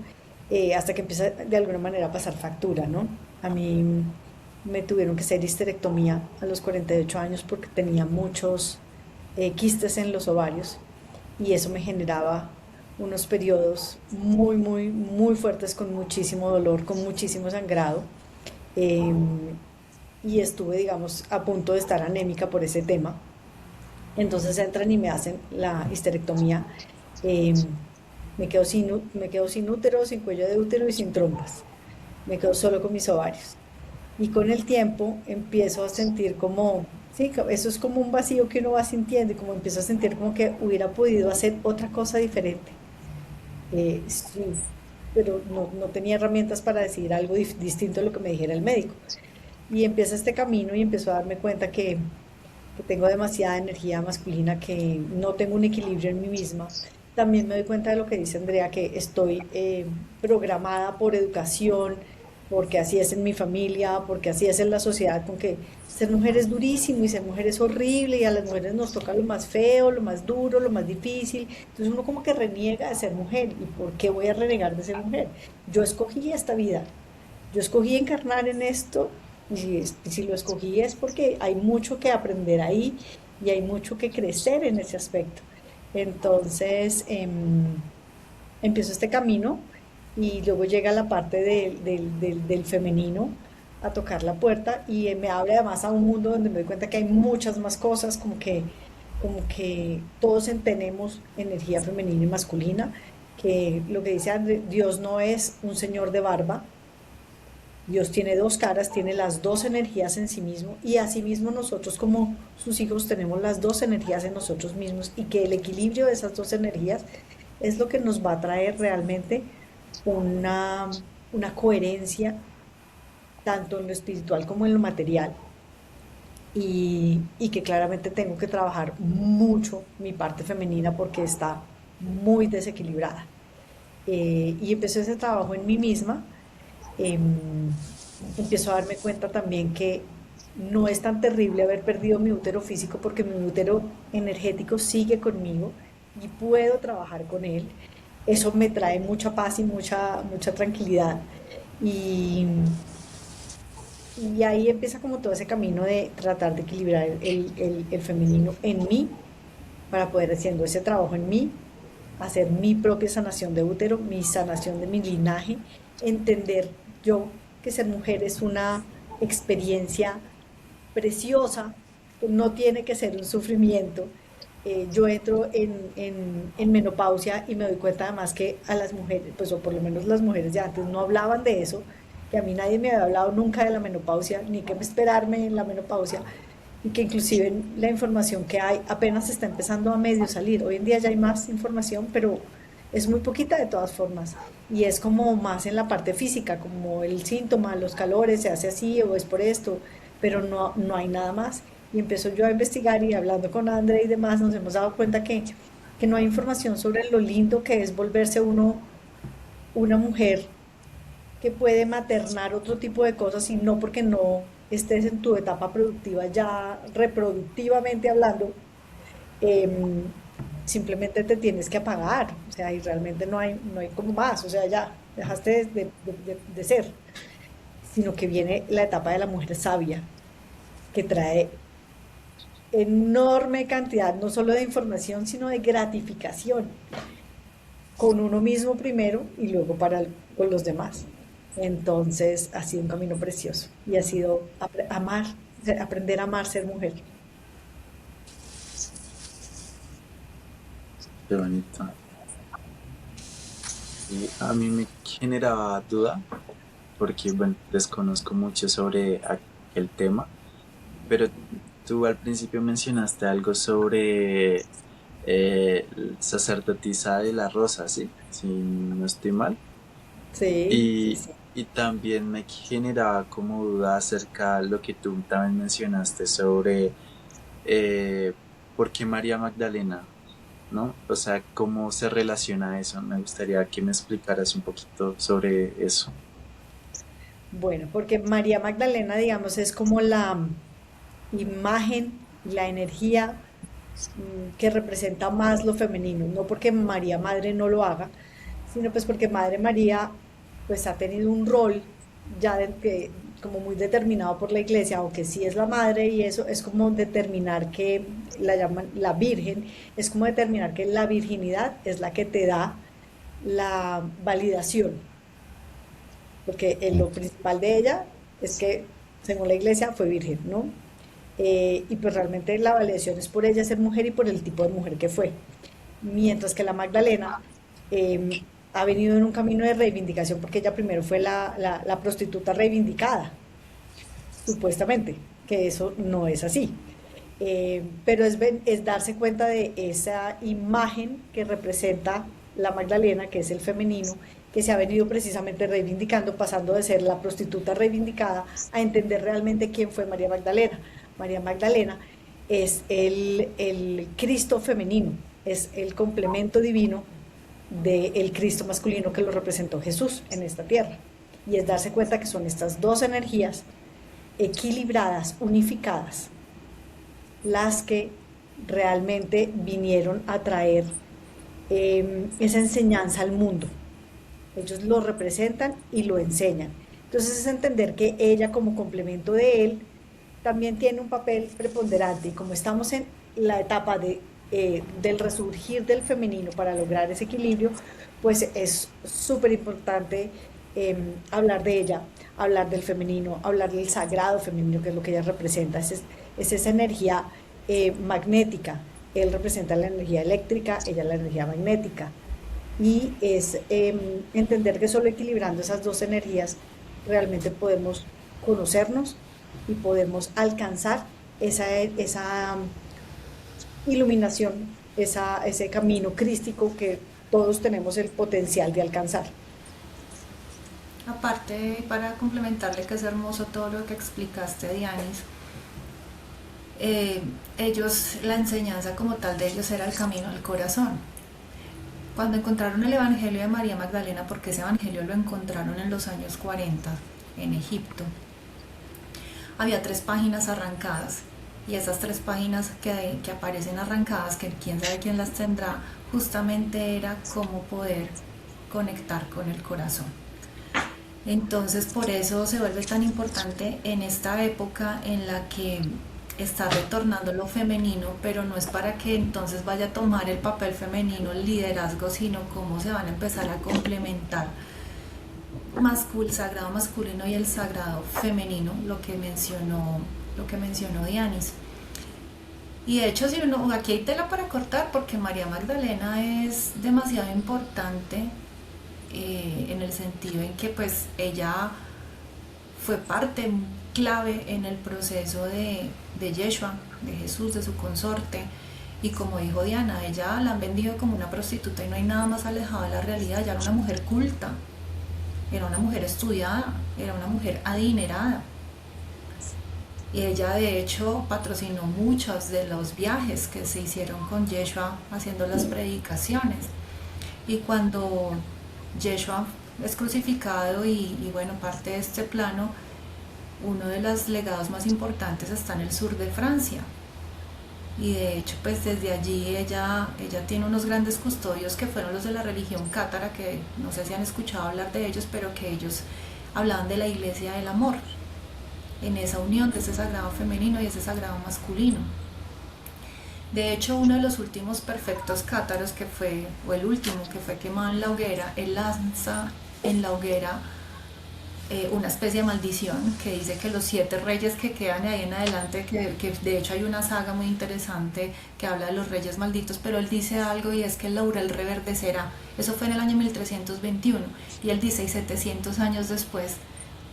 hasta que empieza de alguna manera a pasar factura, ¿no? A mí me tuvieron que hacer histerectomía a los 48 años porque tenía muchos quistes en los ovarios, y eso me generaba unos periodos muy, muy, muy fuertes, con muchísimo dolor, con muchísimo sangrado, eh, y estuve, digamos, a punto de estar anémica por ese tema. Entonces entran y me hacen la histerectomía. eh, me quedo sin útero, sin cuello de útero y sin trompas. Me quedo solo con mis ovarios. Y con el tiempo empiezo a sentir como, sí, eso es como un vacío que uno va sintiendo, y como empiezo a sentir como que hubiera podido hacer otra cosa diferente. Sí, pero no tenía herramientas para decir algo distinto a lo que me dijera el médico. Y empieza este camino y empiezo a darme cuenta que tengo demasiada energía masculina, que no tengo un equilibrio en mí misma. También me doy cuenta de lo que dice Andrea, que estoy programada por educación, porque así es en mi familia, porque así es en la sociedad, con que ser mujer es durísimo y ser mujer es horrible, y a las mujeres nos toca lo más feo, lo más duro, lo más difícil. Entonces uno como que reniega de ser mujer. ¿Y por qué voy a renegar de ser mujer? Yo escogí esta vida, yo escogí encarnar en esto, y si lo escogí es porque hay mucho que aprender ahí y hay mucho que crecer en ese aspecto. Entonces, empiezo este camino, y luego llega la parte del femenino a tocar la puerta, y me abre además a un mundo donde me doy cuenta que hay muchas más cosas, como que todos tenemos energía femenina y masculina, que lo que dice André, Dios no es un señor de barba. Dios tiene dos caras, tiene las dos energías en sí mismo, y asimismo nosotros como sus hijos tenemos las dos energías en nosotros mismos, y que el equilibrio de esas dos energías es lo que nos va a traer realmente una, una coherencia tanto en lo espiritual como en lo material, y que claramente tengo que trabajar mucho mi parte femenina porque está muy desequilibrada. Y empecé ese trabajo en mí misma. em, Empiezo a darme cuenta también que no es tan terrible haber perdido mi útero físico, porque mi útero energético sigue conmigo y puedo trabajar con él. Eso me trae mucha paz y mucha tranquilidad. Y, y ahí empieza como todo ese camino de tratar de equilibrar el femenino en mí, para poder, haciendo ese trabajo en mí, hacer mi propia sanación de útero, mi sanación de mi linaje, entender yo que ser mujer es una experiencia preciosa, no tiene que ser un sufrimiento. Yo entro en menopausia y me doy cuenta además que a las mujeres, pues o por lo menos las mujeres de antes no hablaban de eso, que a mí nadie me había hablado nunca de la menopausia, ni qué esperarme en la menopausia, y que inclusive la información que hay apenas está empezando a medio salir. Hoy en día ya hay más información, pero es muy poquita de todas formas, y es como más en la parte física, como el síntoma, los calores, se hace así o es por esto, pero no hay nada más. Y empiezo yo a investigar, y hablando con André y demás nos hemos dado cuenta que que no hay información sobre lo lindo que es volverse uno una mujer que puede maternar otro tipo de cosas y no porque no estés en tu etapa productiva ya reproductivamente hablando, em, simplemente te tienes que apagar, o sea, y realmente no hay como más, o sea, ya dejaste de ser, sino que viene la etapa de la mujer sabia, que trae enorme cantidad, no solo de información, sino de gratificación, con uno mismo primero y luego con los demás. Entonces ha sido un camino precioso y ha sido amar, aprender a amar ser mujer. Qué bonito. Y a mí me generaba duda porque, bueno, desconozco mucho sobre aquel tema, pero tú al principio mencionaste algo sobre sacerdotisa de la Rosa, ¿sí? Si no estoy mal. Sí, sí, Y, sí. y también me generaba como duda acerca de lo que tú también mencionaste sobre eh, por qué María Magdalena, ¿no? O sea, cómo se relaciona eso. Me gustaría que me explicaras un poquito sobre eso. Bueno, porque María Magdalena, digamos, es como la imagen, la energía que representa más lo femenino, no porque María Madre no lo haga, sino pues porque Madre María pues ha tenido un rol ya como muy determinado por la iglesia, aunque sí es la madre y eso es como determinar que la llaman la virgen, es como determinar que la virginidad es la que te da la validación, porque lo principal de ella es que, según la iglesia, fue virgen, ¿no? Y pues realmente la validación es por ella ser mujer y por el tipo de mujer que fue. Mientras que la Magdalena ha venido en un camino de reivindicación porque ella primero fue la prostituta reivindicada, supuestamente, que eso no es así. Pero es darse cuenta de esa imagen que representa la Magdalena, que es el femenino, que se ha venido precisamente reivindicando, pasando de ser la prostituta reivindicada a entender realmente quién fue María Magdalena. María Magdalena es el Cristo femenino, es el complemento divino del Cristo masculino que lo representó Jesús en esta tierra. Y es darse cuenta que son estas dos energías equilibradas, unificadas, las que realmente vinieron a traer esa enseñanza al mundo. Ellos lo representan y lo enseñan. Entonces es entender que ella como complemento de él también tiene un papel preponderante y como estamos en la etapa del resurgir del femenino para lograr ese equilibrio, pues es súper importante hablar de ella, hablar del femenino, hablar del sagrado femenino, que es lo que ella representa, es esa energía magnética. Él representa la energía eléctrica, ella la energía magnética. Y es entender que solo equilibrando esas dos energías realmente podemos conocernos y podemos alcanzar esa iluminación, ese camino crístico que todos tenemos el potencial de alcanzar. Aparte, para complementarle que es hermoso todo lo que explicaste, Dianis, ellos, la enseñanza como tal de ellos era el camino al corazón. Cuando encontraron el Evangelio de María Magdalena, porque ese Evangelio lo encontraron en los años 40 en Egipto, había 3 páginas arrancadas y esas 3 páginas que aparecen arrancadas, que quién sabe quién las tendrá, justamente era cómo poder conectar con el corazón. Entonces por eso se vuelve tan importante en esta época en la que está retornando lo femenino, pero no es para que entonces vaya a tomar el papel femenino, el liderazgo, sino cómo se van a empezar a complementar el sagrado masculino y el sagrado femenino, lo que mencionó Dianis. Y de hecho, si uno, aquí hay tela para cortar porque María Magdalena es demasiado importante en el sentido en que pues ella fue parte clave en el proceso de Yeshua, de Jesús, de su consorte. Y como dijo Diana, ella la han vendido como una prostituta y no hay nada más alejado de la realidad. Ella era una mujer culta, era una mujer estudiada, era una mujer adinerada. Y ella de hecho patrocinó muchos de los viajes que se hicieron con Yeshua haciendo las predicaciones. Y cuando Yeshua es crucificado y bueno, parte de este plano, uno de los legados más importantes está en el sur de Francia. Y de hecho, pues desde allí ella tiene unos grandes custodios que fueron los de la religión cátara, que no sé si han escuchado hablar de ellos, pero que ellos hablaban de la iglesia del amor, en esa unión de ese sagrado femenino y ese sagrado masculino. De hecho, uno de los últimos perfectos cátaros que fue, o el último que fue quemado en la hoguera, él lanza en la hoguera una especie de maldición que dice que los 7 reyes que quedan de ahí en adelante, que de hecho hay una saga muy interesante que habla de los reyes malditos, pero él dice algo y es que el laurel reverdecerá. Eso fue en el año 1321 y él dice, y 700 años después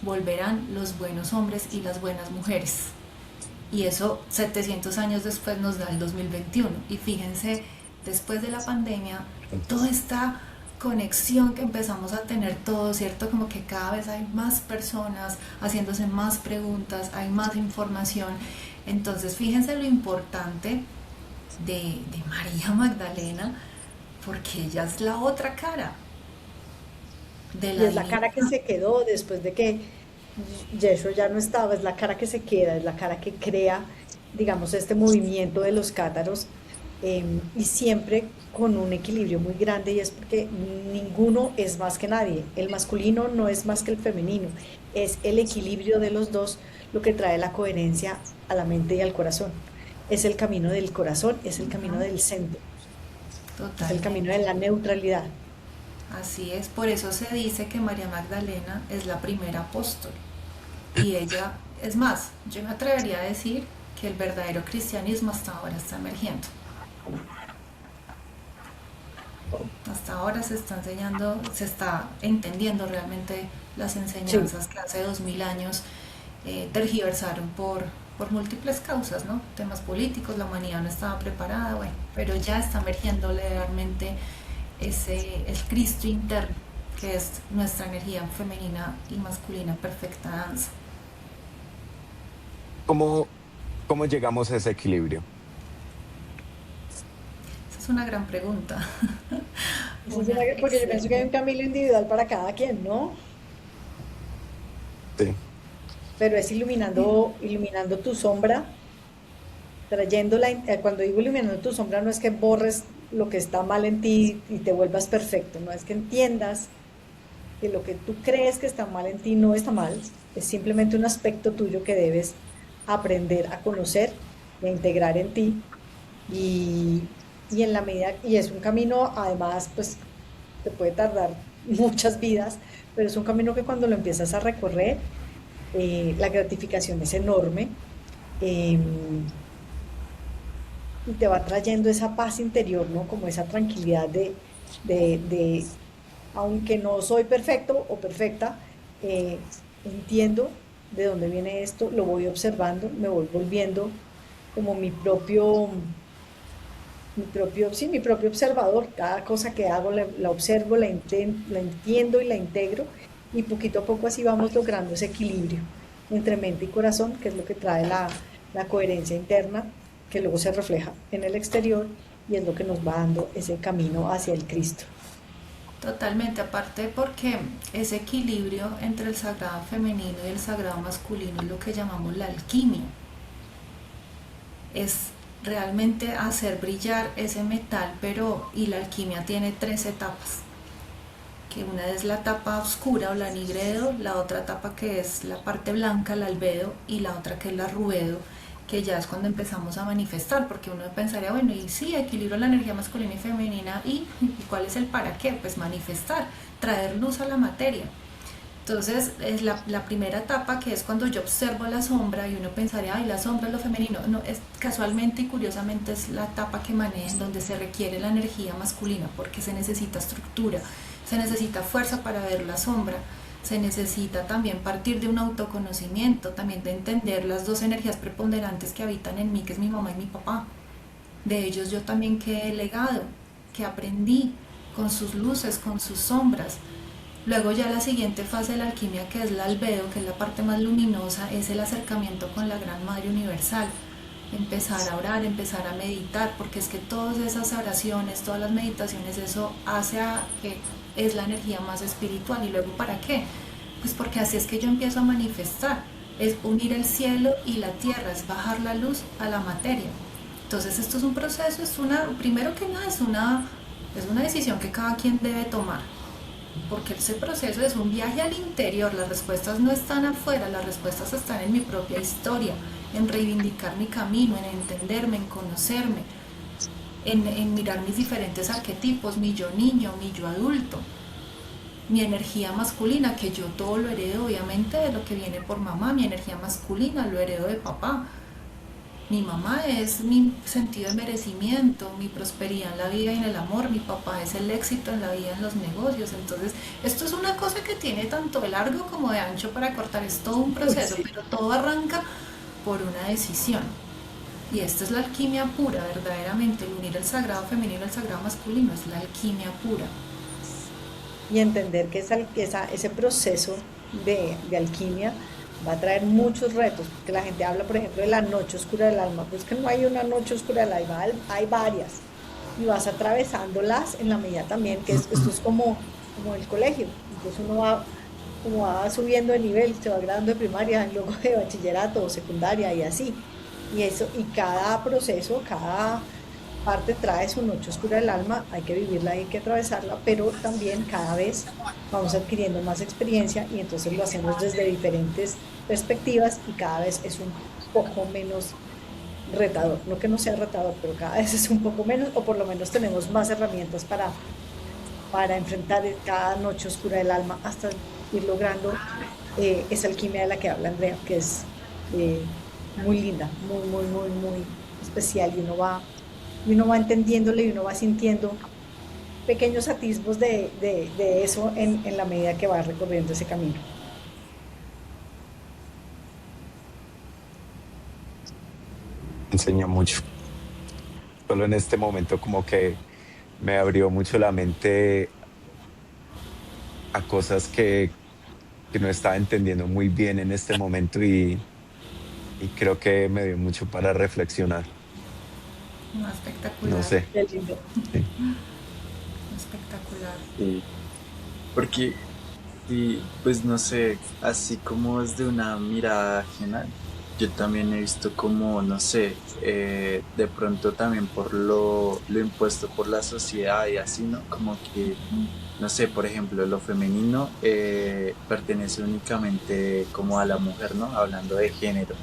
volverán los buenos hombres y las buenas mujeres. Y eso 700 años después nos da el 2021. Y fíjense, después de la pandemia, toda esta conexión que empezamos a tener todos, ¿cierto? Como que cada vez hay más personas haciéndose más preguntas, hay más información. Entonces, fíjense lo importante de María Magdalena, porque ella es la otra cara de Y la es la cara que divinidad. se quedó después de que Yeshua ya no estaba, es la cara que se queda, es la cara que crea, digamos, este movimiento de los cátaros, y siempre con un equilibrio muy grande, y es porque ninguno es más que nadie. El masculino no es más que el femenino, es el equilibrio de los dos lo que trae la coherencia a la mente y al corazón. Es el camino del corazón, es el camino Ujú. del centro, es el camino de Totalmente. la neutralidad. Así es, por eso se dice que María Magdalena es la primera apóstol. Y ella, es más, yo me atrevería a decir que el verdadero cristianismo hasta ahora está emergiendo. Hasta ahora se está enseñando, se está entendiendo realmente las Sí. enseñanzas que hace 2000 años tergiversaron por múltiples causas, ¿no? Temas políticos, la humanidad no estaba preparada, bueno, pero ya está emergiendo realmente el Cristo interno, que es nuestra energía femenina y masculina perfecta danza. ¿Cómo, cómo llegamos a ese equilibrio? Esa es una gran pregunta, una Porque yo pienso que hay un excelente. camino individual para cada quien, ¿no? Sí. Pero es iluminando tu sombra, cuando digo iluminando tu sombra, no es que borres lo que está mal en ti y te vuelvas perfecto, no es que entiendas que lo que tú crees que está mal en ti no está mal, es simplemente un aspecto tuyo que debes aprender a conocer y a integrar en ti. Y en la medida, y es un camino, además, pues te puede tardar muchas vidas, pero es un camino que cuando lo empiezas a recorrer, la gratificación es enorme, eh, y te va trayendo esa paz interior, ¿no? Como esa tranquilidad de aunque no soy perfecto o perfecta, entiendo de dónde viene esto, lo voy observando, me voy volviendo como sí, mi propio observador. Cada cosa que hago la observo, la entiendo y la integro, y poquito a poco así vamos logrando ese equilibrio entre mente y corazón, que es lo que trae la coherencia interna, que luego se refleja en el exterior y es lo que nos va dando ese camino hacia el Cristo. Totalmente, aparte porque ese equilibrio entre el sagrado femenino y el sagrado masculino es lo que llamamos la alquimia. Es realmente hacer brillar ese metal, pero y la alquimia tiene 3 etapas, que una es la etapa oscura o la nigredo, la otra etapa que es la parte blanca, el albedo, y la otra que es la ruedo, que ya es cuando empezamos a manifestar, porque uno pensaría, bueno, y sí, equilibro la energía masculina y femenina, y cuál es el para qué, pues manifestar, traer luz a la materia. Entonces, es la primera etapa que es cuando yo observo la sombra y uno pensaría, ay, la sombra es lo femenino. No, es casualmente y curiosamente es la etapa que maneja en donde se requiere la energía masculina porque se necesita estructura, se necesita fuerza para ver la sombra, se necesita también partir de un autoconocimiento, también de entender las dos energías preponderantes que habitan en mí, que es mi mamá y mi papá. De ellos yo también que he legado, que aprendí con sus luces, con sus sombras, Luego ya la siguiente fase de la alquimia, que es la albedo, que es la parte más luminosa, es el acercamiento con la Gran Madre Universal. Empezar a orar, empezar a meditar, porque es que todas esas oraciones, todas las meditaciones, eso hace a que es la energía más espiritual. ¿Y luego para qué? Pues porque así es que yo empiezo a manifestar, es unir el cielo y la tierra, es bajar la luz a la materia. Entonces esto es un proceso, primero que nada es una decisión que cada quien debe tomar, porque ese proceso es un viaje al interior, las respuestas no están afuera, las respuestas están en mi propia historia, en reivindicar mi camino, en entenderme, en conocerme, en mirar mis diferentes arquetipos, mi yo niño, mi yo adulto, mi energía masculina, que yo todo lo heredo obviamente de lo que viene por mamá, mi energía masculina lo heredo de papá. Mi mamá es mi sentido de merecimiento, mi prosperidad en la vida y en el amor, mi papá es el éxito en la vida, en los negocios. Entonces, esto es una cosa que tiene tanto de largo como de ancho para cortar, es todo un proceso, Sí. pero todo arranca por una decisión. Y esta es la alquimia pura, verdaderamente, el unir el sagrado femenino al sagrado masculino, es la alquimia pura. Y entender que ese proceso de alquimia va a traer muchos retos, porque la gente habla, por ejemplo, de la noche oscura del alma, pues que no hay una noche oscura del alma, hay varias, y vas atravesándolas en la medida también, esto es como el colegio, entonces uno va, como va subiendo de nivel, se va graduando de primaria, luego de bachillerato o secundaria y así, y eso, y cada proceso, cada parte trae su noche oscura del alma, hay que vivirla, hay que atravesarla, pero también cada vez vamos adquiriendo más experiencia y entonces lo hacemos desde diferentes perspectivas y cada vez es un poco menos retador, no que no sea retador, pero cada vez es un poco menos o por lo menos tenemos más herramientas para enfrentar cada noche oscura del alma hasta ir logrando esa alquimia de la que habla Andrea, que es eh, muy linda, muy especial y uno va entendiéndole y uno va sintiendo pequeños atisbos de eso en la medida que va recorriendo ese camino. Enseña mucho. Solo en este momento como que me abrió mucho la mente a cosas que no estaba entendiendo muy bien en este momento y creo que me dio mucho para reflexionar. No, No espectacular, sé. Qué lindo. Sí. espectacular. Sí, porque, sí, pues no sé, así como desde una mirada ajena, yo también he visto como, no sé, de pronto también por lo impuesto por la sociedad y así, ¿no? Como que, no sé, por ejemplo, lo femenino pertenece únicamente como a la mujer, ¿no? Hablando de género.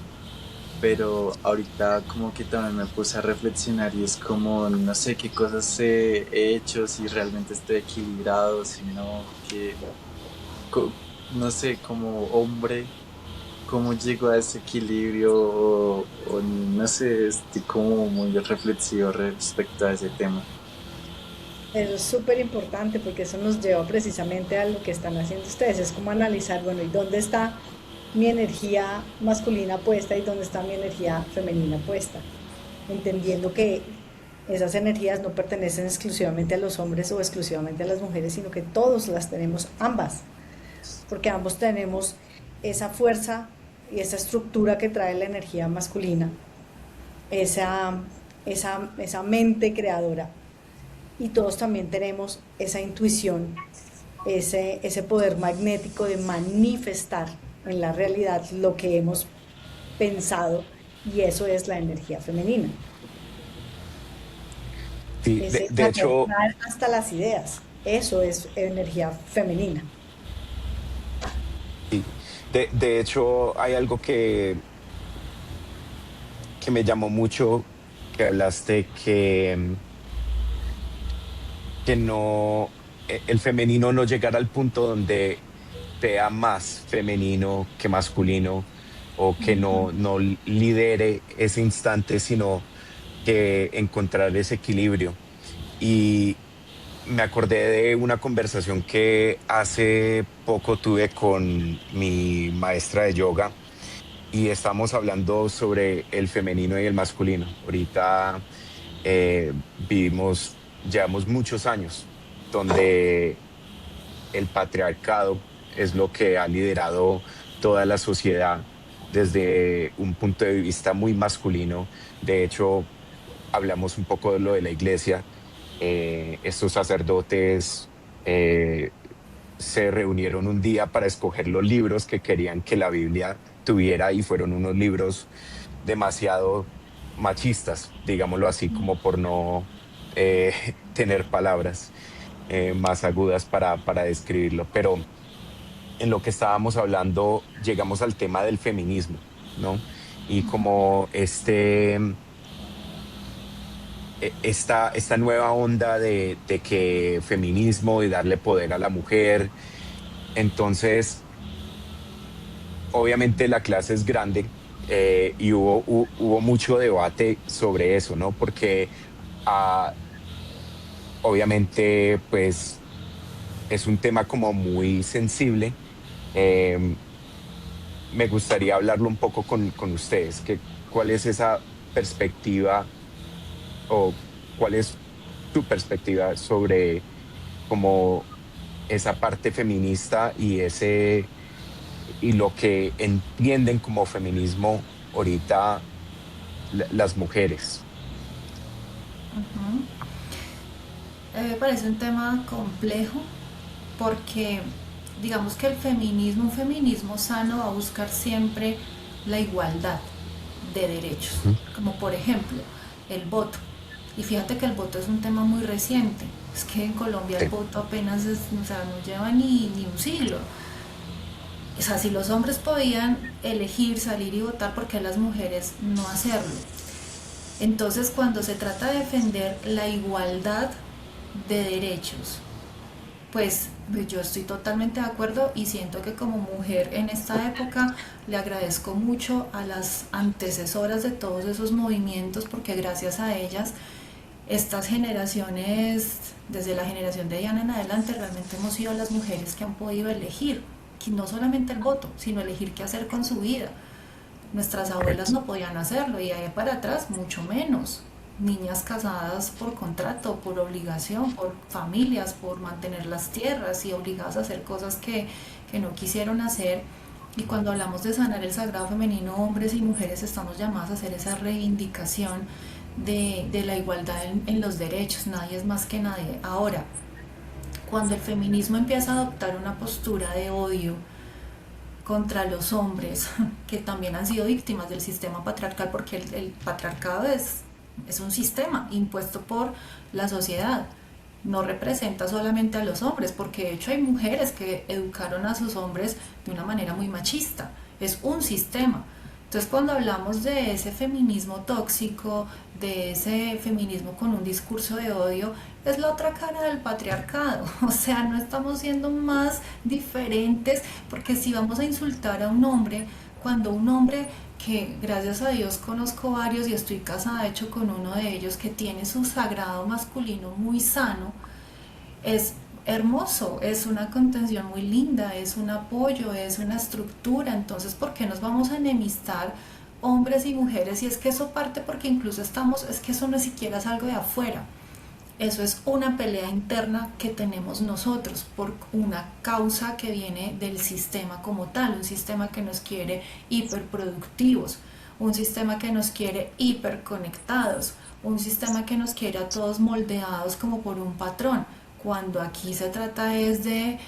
Pero ahorita como que también me puse a reflexionar y es como, no sé qué cosas he hecho, si realmente estoy equilibrado, si no, que, co- no sé, como hombre, cómo llego a ese equilibrio o no sé, estoy como muy reflexivo respecto a ese tema. Eso es súper importante porque eso nos lleva precisamente a lo que están haciendo ustedes. Es como analizar, bueno, ¿y dónde está mi energía masculina puesta y dónde está mi energía femenina puesta? Entendiendo que esas energías no pertenecen exclusivamente a los hombres o exclusivamente a las mujeres, sino que todos las tenemos ambas, porque ambos tenemos esa fuerza y esa estructura que trae la energía masculina, esa, esa mente creadora. Y todos también tenemos esa intuición, ese poder magnético de manifestar en la realidad lo que hemos pensado, y eso es la energía femenina, Sí, ese de hecho, traer hasta las ideas, eso es energía femenina. sí, de hecho hay algo que me llamó mucho, que hablaste que no, el femenino no llegar al punto donde sea más femenino que masculino o que no lidere ese instante, sino que encontrar ese equilibrio. Y me acordé de una conversación que hace poco tuve con mi maestra de yoga y estamos hablando sobre el femenino y el masculino. Ahorita llevamos muchos años donde el patriarcado es lo que ha liderado toda la sociedad desde un punto de vista muy masculino. De hecho, hablamos un poco de lo de la iglesia. Estos sacerdotes se reunieron un día para escoger los libros que querían que la Biblia tuviera y fueron unos libros demasiado machistas, digámoslo así, como por no tener palabras más agudas para describirlo. Pero en lo que estábamos hablando, llegamos al tema del feminismo, ¿no? Y como esta nueva onda de que feminismo y darle poder a la mujer. Entonces, obviamente la clase es grande y hubo mucho debate sobre eso, ¿no? Porque ah, obviamente, pues es un tema como muy sensible. Eh, Me gustaría hablarlo un poco con ustedes, ¿cuál es esa perspectiva o cuál es tu perspectiva sobre como esa parte feminista y lo que entienden como feminismo ahorita las mujeres? Me parece un tema complejo porque digamos que un feminismo sano va a buscar siempre la igualdad de derechos, Ujú. como por ejemplo el voto. Y fíjate que el voto es un tema muy reciente, es que en Colombia el Sí. voto apenas o sea, no lleva ni un siglo. O sea, si los hombres podían elegir salir y votar, ¿por qué las mujeres no hacerlo? Entonces, cuando se trata de defender la igualdad de derechos, pues yo estoy totalmente de acuerdo y siento que como mujer en esta época le agradezco mucho a las antecesoras de todos esos movimientos porque gracias a ellas estas generaciones, desde la generación de Diana en adelante, realmente hemos sido las mujeres que han podido elegir, que no solamente el voto, sino elegir qué hacer con su vida. Nuestras abuelas Correcto. no podían hacerlo y ahí para atrás mucho menos. Niñas casadas por contrato, por obligación, por familias, por mantener las tierras y obligadas a hacer cosas que no quisieron hacer. Y cuando hablamos de sanar el sagrado femenino, hombres y mujeres estamos llamadas a hacer esa reivindicación de la igualdad en los derechos. Nadie es más que nadie. Ahora, cuando el feminismo empieza a adoptar una postura de odio contra los hombres que también han sido víctimas del sistema patriarcal, porque el patriarcado es un sistema impuesto por la sociedad, no representa solamente a los hombres, porque de hecho hay mujeres que educaron a sus hombres de una manera muy machista, es un sistema. Entonces cuando hablamos de ese feminismo tóxico, de ese feminismo con un discurso de odio, es la otra cara del patriarcado. O sea, no estamos siendo más diferentes, porque si vamos a insultar a un hombre, cuando un hombre que gracias a Dios conozco varios y estoy casada de hecho con uno de ellos que tiene su sagrado masculino muy sano, es hermoso, es una contención muy linda, es un apoyo, es una estructura. Entonces, ¿por qué nos vamos a enemistar hombres y mujeres? Y es que eso parte porque incluso estamos, es que eso no siquiera es algo de afuera. Eso es una pelea interna que tenemos nosotros por una causa que viene del sistema como tal, un sistema que nos quiere hiperproductivos, un sistema que nos quiere hiperconectados, un sistema que nos quiere a todos moldeados como por un patrón, cuando aquí se trata es de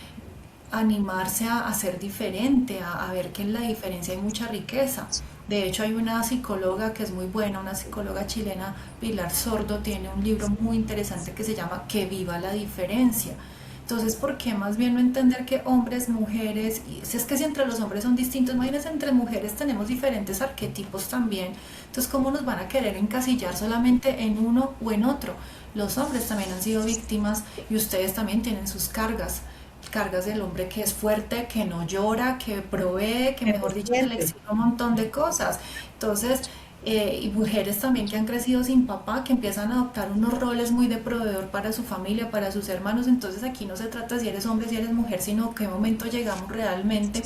animarse a ser diferente, a ver que en la diferencia hay mucha riqueza. De hecho, hay una psicóloga que es muy buena, una psicóloga chilena, Pilar Sordo, tiene un libro muy interesante que se llama Que viva la diferencia. Entonces, ¿por qué más bien no entender que hombres, mujeres, y si es que si entre los hombres son distintos, imagínense, entre mujeres tenemos diferentes arquetipos también? Entonces, ¿cómo nos van a querer encasillar solamente en uno o en otro? Los hombres también han sido víctimas y ustedes también tienen sus cargas del hombre que es fuerte, que no llora, que provee, que mejor dicho que le Dependiente. exige un montón de cosas. Entonces, y mujeres también que han crecido sin papá, que empiezan a adoptar unos roles muy de proveedor para su familia, para sus hermanos. Entonces aquí no se trata si eres hombre, si eres mujer, sino qué momento llegamos realmente,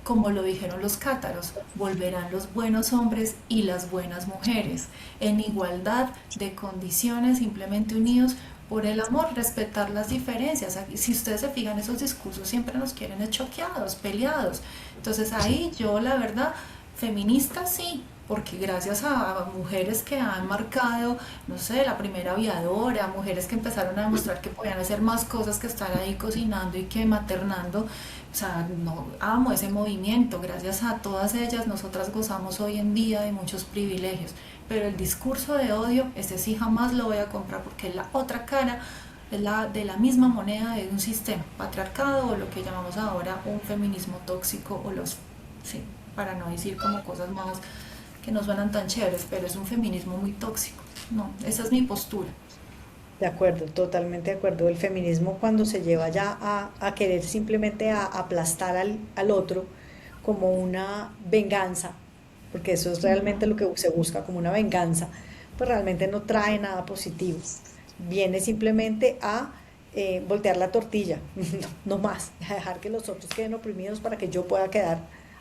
como lo dijeron los cátaros, volverán los buenos hombres y las buenas mujeres, en igualdad de condiciones, simplemente unidos por el amor, respetar las diferencias. Si ustedes se fijan, esos discursos siempre nos quieren choqueados, peleados. Entonces ahí yo la verdad, feminista sí, porque gracias a mujeres que han marcado, no sé, la primera aviadora, mujeres que empezaron a demostrar que podían hacer más cosas que estar ahí cocinando y que maternando, o sea, no, amo ese movimiento, gracias a todas ellas nosotras gozamos hoy en día de muchos privilegios, pero el discurso de odio, ese sí jamás lo voy a comprar porque es la otra cara, es la de la misma moneda de un sistema, patriarcado o lo que llamamos ahora un feminismo tóxico o los, sí, para no decir como cosas más que no suenan tan chéveres, pero es un feminismo muy tóxico. No, esa es mi postura. De acuerdo, totalmente de acuerdo. El feminismo cuando se lleva ya a querer simplemente a aplastar al otro como una venganza, porque eso es realmente lo que se busca, como una venganza, pues realmente no trae nada positivo. Viene simplemente a voltear la tortilla, no más, a dejar que los otros queden oprimidos para que yo pueda quedar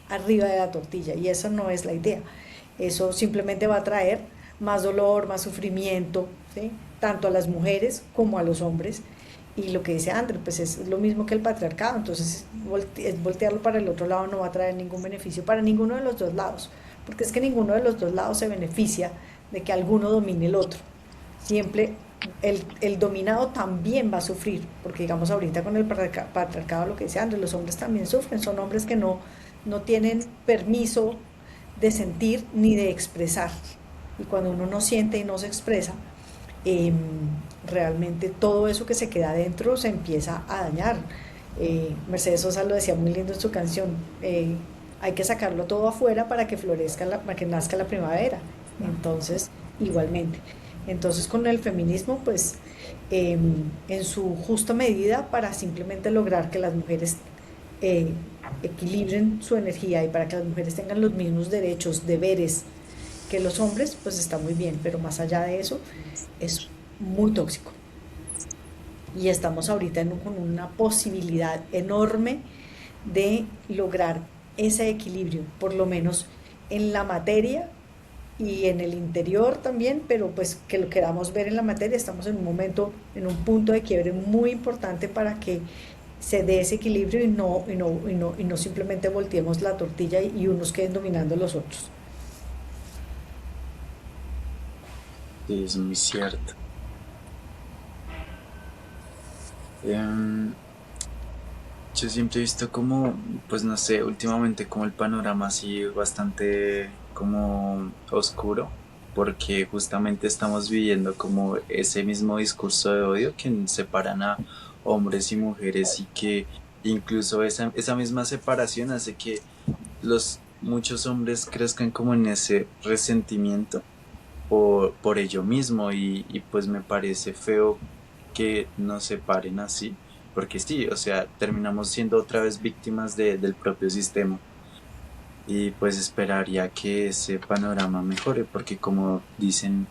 arriba de la tortilla. Y eso no es la idea. Eso simplemente va a traer más dolor, más sufrimiento, ¿sí? Tanto a las mujeres como a los hombres. Y lo que dice André, pues es lo mismo que el patriarcado, entonces voltearlo para el otro lado no va a traer ningún beneficio para ninguno de los dos lados, porque es que ninguno de los dos lados se beneficia de que alguno domine el otro. Siempre el dominado también va a sufrir, porque digamos ahorita con el patriarcado, lo que dice André, los hombres también sufren, son hombres que no tienen permiso de sentir ni de expresar. Y cuando uno no siente y no se expresa, eh, realmente todo eso que se queda adentro se empieza a dañar. Mercedes Sosa lo decía muy lindo en su canción, hay que sacarlo todo afuera para que florezca, para que nazca la primavera. Entonces, igualmente. Entonces, con el feminismo, pues, en su justa medida para simplemente lograr que las mujeres eh, equilibren su energía y para que las mujeres tengan los mismos derechos, deberes que los hombres, pues está muy bien, pero más allá de eso es muy tóxico. Y estamos ahorita con una posibilidad enorme de lograr ese equilibrio, por lo menos en la materia y en el interior también, pero pues que lo queramos ver en la materia, estamos en un momento, en un punto de quiebre muy importante para que se dé ese equilibrio y no simplemente volteemos la tortilla y unos queden dominando a los otros. Sí, es muy cierto. Em, yo siempre he visto como, pues no sé, últimamente como el panorama así bastante como oscuro, porque justamente estamos viviendo como ese mismo discurso de odio que separan a hombres y mujeres y que incluso esa misma separación hace que muchos hombres crezcan como en ese resentimiento por ello mismo y pues me parece feo que nos separen así, porque sí, o sea, terminamos siendo otra vez víctimas del propio sistema y pues esperaría que ese panorama mejore, porque como dicen,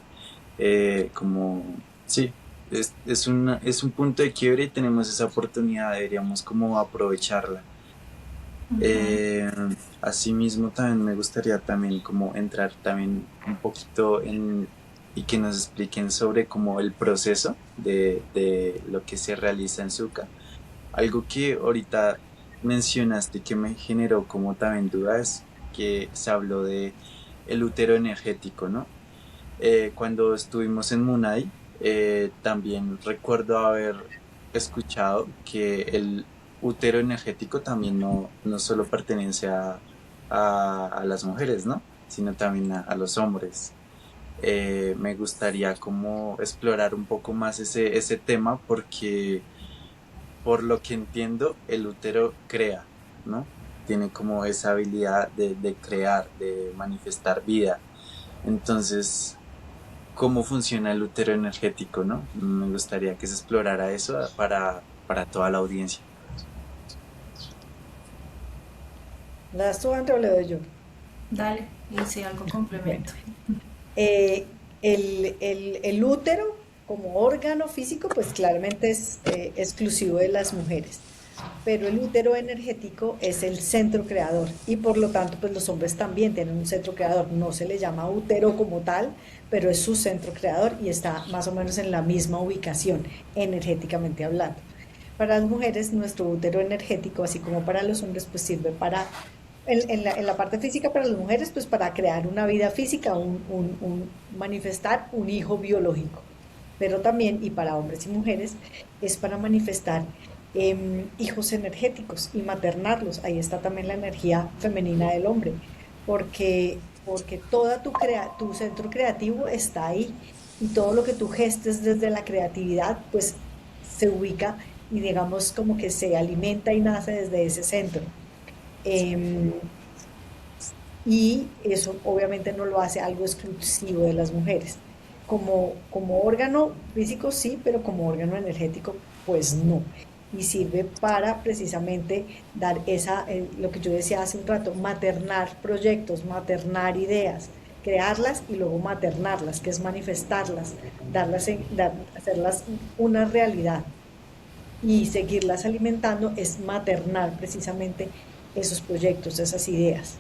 como, sí, es un punto de quiebre y tenemos esa oportunidad, deberíamos como aprovecharla. Ujú. Eh, Asimismo, también me gustaría también como entrar también un poquito en y que nos expliquen sobre como el proceso de lo que se realiza en Zucca. Algo que ahorita mencionaste que me generó como también dudas, que se habló de el útero energético, ¿no? Cuando estuvimos en Munay, también recuerdo haber escuchado que el útero energético también no solo pertenece a las mujeres, ¿no? Sino también a los hombres. Me gustaría como explorar un poco más ese tema porque por lo que entiendo el útero crea, ¿no? Tiene como esa habilidad de crear, de manifestar vida. Entonces, cómo funciona el útero energético, ¿no? Me gustaría que se explorara eso para toda la audiencia. ¿La das tú, André, o le doy yo? Dale, y si algo Bueno, complemento. el útero como órgano físico, pues claramente es exclusivo de las mujeres. pero el útero energético es el centro creador y por lo tanto pues los hombres también tienen un centro creador, no se le llama útero como tal, pero es su centro creador y está más o menos en la misma ubicación energéticamente hablando. Para las mujeres nuestro útero energético, así como para los hombres, pues sirve para, en la parte física para las mujeres, pues para crear una vida física, manifestar un hijo biológico, pero también, y para hombres y mujeres, es para manifestar hijos energéticos y maternarlos. Ahí está también la energía femenina del hombre, porque toda tu centro creativo está ahí y todo lo que tú gestes desde la creatividad, pues se ubica y digamos como que se alimenta y nace desde ese centro. Em, y eso obviamente no lo hace algo exclusivo de las mujeres. Como órgano físico sí, pero como órgano energético pues no. Y sirve para precisamente dar lo que yo decía hace un rato, maternar proyectos, maternar ideas, crearlas y luego maternarlas, que es manifestarlas, hacerlas una realidad y seguirlas alimentando es maternar precisamente esos proyectos, esas ideas.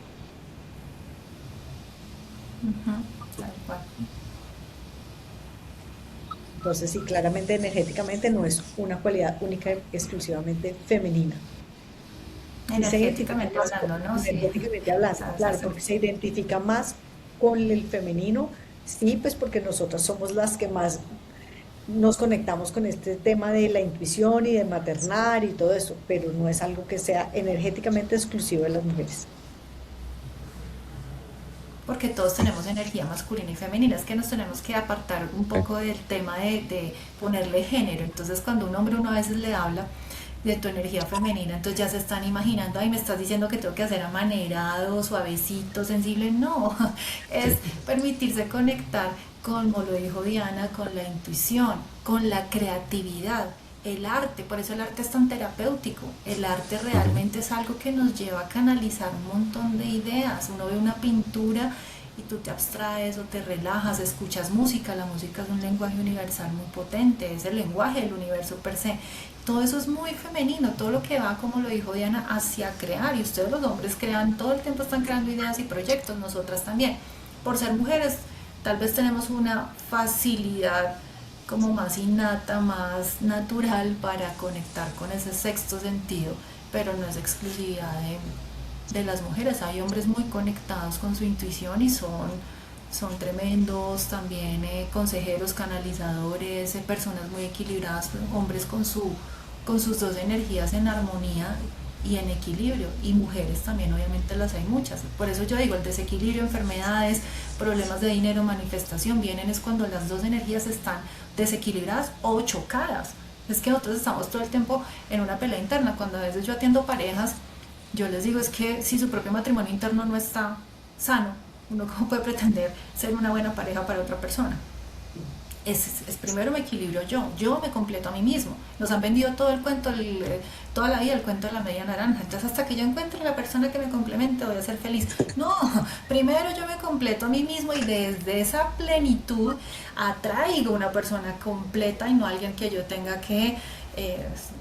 Ujú, tal cual. Entonces, sí, claramente energéticamente no es una cualidad única y exclusivamente femenina. Y se identifica Energéticamente más hablando, ¿no? Sí. energéticamente hablando, claro, porque se identifica más con el femenino, sí, pues porque nosotras somos las que más nos conectamos con este tema de la intuición y de maternar y todo eso, pero no es algo que sea energéticamente exclusivo de las mujeres. Porque todos tenemos energía masculina y femenina, es que nos tenemos que apartar un Sí. poco del tema de ponerle género. Entonces cuando un hombre uno a veces le habla de tu energía femenina, entonces ya se están imaginando, ay, me estás diciendo que tengo que hacer amanerado, suavecito, sensible. No, es Sí. permitirse conectar, como lo dijo Diana, con la intuición, con la creatividad, el arte. Por eso el arte es tan terapéutico. El arte Ujú. realmente es algo que nos lleva a canalizar un montón de ideas. Uno ve una pintura y tú te abstraes o te relajas, escuchas música. La música es un lenguaje universal muy potente, es el lenguaje del universo per se. Todo eso es muy femenino, todo lo que va, como lo dijo Diana, hacia crear. Y ustedes los hombres crean, todo el tiempo están creando ideas y proyectos, nosotras también. Por ser mujeres, tal vez tenemos una facilidad como más innata, más natural para conectar con ese sexto sentido, pero no es exclusividad de las mujeres. Hay hombres muy conectados con su intuición y son tremendos también, consejeros, canalizadores, personas muy equilibradas, hombres con sus dos energías en armonía y en equilibrio, y mujeres también obviamente las hay muchas. Por eso yo digo, el desequilibrio, enfermedades, problemas de dinero, manifestación, vienen es cuando las dos energías están desequilibradas o chocadas. Es que nosotros estamos todo el tiempo en una pelea interna. Cuando a veces yo atiendo parejas, yo les digo es que si su propio matrimonio interno no está sano, uno cómo puede pretender ser una buena pareja para otra persona. Es primero me equilibrio yo me completo a mí mismo. Nos han vendido todo el cuento, toda la vida el cuento de la media naranja. Entonces hasta que yo encuentre la persona que me complemente voy a ser feliz. No, primero yo me completo a mí mismo y desde esa plenitud atraigo una persona completa y no alguien que yo tenga que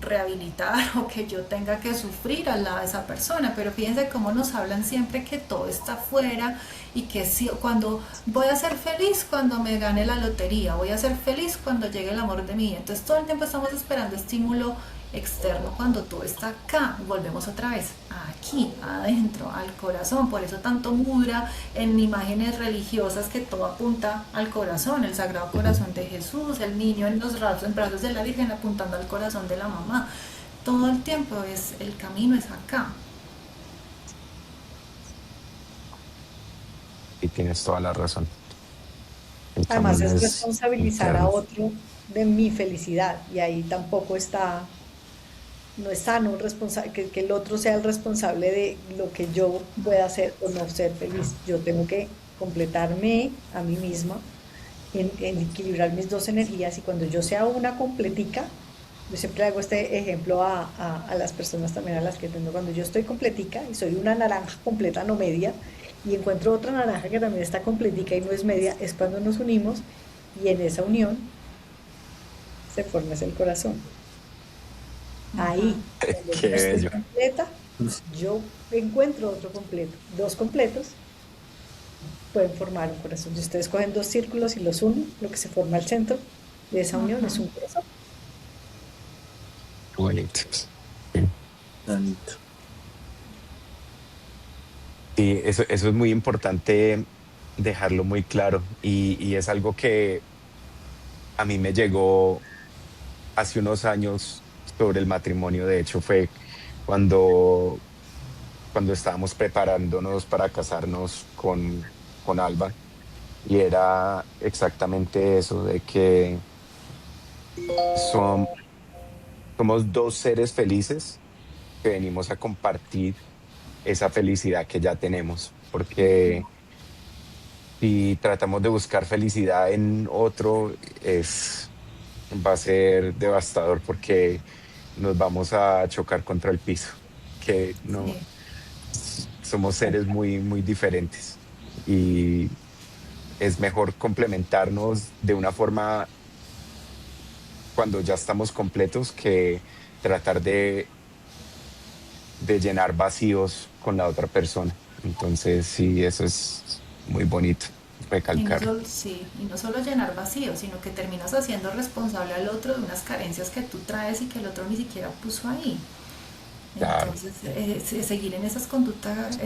rehabilitar o que yo tenga que sufrir al lado de esa persona. Pero fíjense cómo nos hablan siempre que todo está afuera y que si, cuando voy a ser feliz cuando me gane la lotería, voy a ser feliz cuando llegue el amor de mi vida. Entonces todo el tiempo estamos esperando estímulo externo cuando todo está acá. Volvemos otra vez aquí, adentro, al corazón. Por eso tanto mudra en imágenes religiosas que todo apunta al corazón, el sagrado corazón de Jesús, el niño en los brazos de la Virgen apuntando al corazón de la mamá. Todo el tiempo es el camino, es acá. Y tienes toda la razón. El Además camino es es responsabilizar a interno. otro de mi felicidad y ahí tampoco está, no es sano que el otro sea el responsable de lo que yo pueda hacer o no ser feliz. Yo tengo que completarme a mí misma, en equilibrar mis dos energías y cuando yo sea una completica, yo siempre hago este ejemplo a las personas también a las que tengo, cuando yo estoy completica y soy una naranja completa, no media, y encuentro otra naranja que también está completica y no es media, es cuando nos unimos y en esa unión se forma ese el corazón. Ahí, cuando Qué yo estoy bello. completa, yo encuentro otro completo. Dos completos pueden formar un corazón. Si ustedes cogen dos círculos y los unen, lo que se forma al centro de esa unión es un corazón. Bonito. Bonito. Sí, eso es muy importante dejarlo muy claro y es algo que a mí me llegó hace unos años sobre el matrimonio. De hecho, fue cuando, cuando estábamos preparándonos para casarnos con Alba y era exactamente eso, de que son, somos dos seres felices que venimos a compartir esa felicidad que ya tenemos, porque si tratamos de buscar felicidad en otro, va a ser devastador porque nos vamos a chocar contra el piso, que no Sí. somos seres muy, muy diferentes y es mejor complementarnos de una forma cuando ya estamos completos que tratar de llenar vacíos con la otra persona. Entonces, sí, eso es muy bonito Y no recalcarlo. solo, sí, y no solo llenar vacíos, sino que terminas haciendo responsable al otro de unas carencias que tú traes y que el otro ni siquiera puso ahí. Claro. Entonces, seguir en esas conductas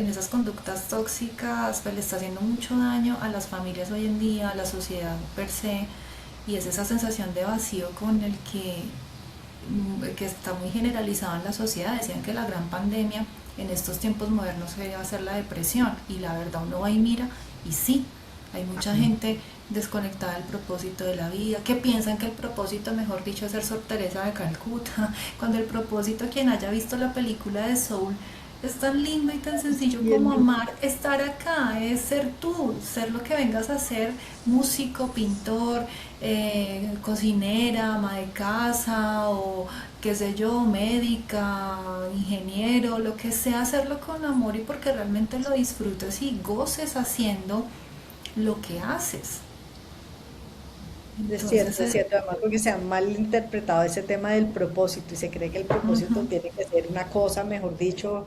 tóxicas, pues le está haciendo mucho daño a las familias hoy en día, a la sociedad per se, y es esa sensación de vacío con el que está muy generalizado en la sociedad. Decían que la gran pandemia en estos tiempos modernos iba a ser la depresión, y la verdad uno va y mira, y sí, hay mucha gente desconectada del propósito de la vida, que piensan que el propósito, mejor dicho, es ser Sor Teresa de Calcuta, cuando el propósito, quien haya visto la película de Soul, es tan lindo y tan sencillo Bien como lindo. amar, estar acá, es ser tú, ser lo que vengas a ser, músico, pintor, cocinera, ama de casa o qué sé yo, médica, ingeniero, lo que sea, hacerlo con amor y porque realmente lo disfrutes y goces haciendo lo que haces. Entonces, Es cierto, además porque se ha mal interpretado ese tema del propósito y se cree que el propósito tiene que ser una cosa, mejor dicho,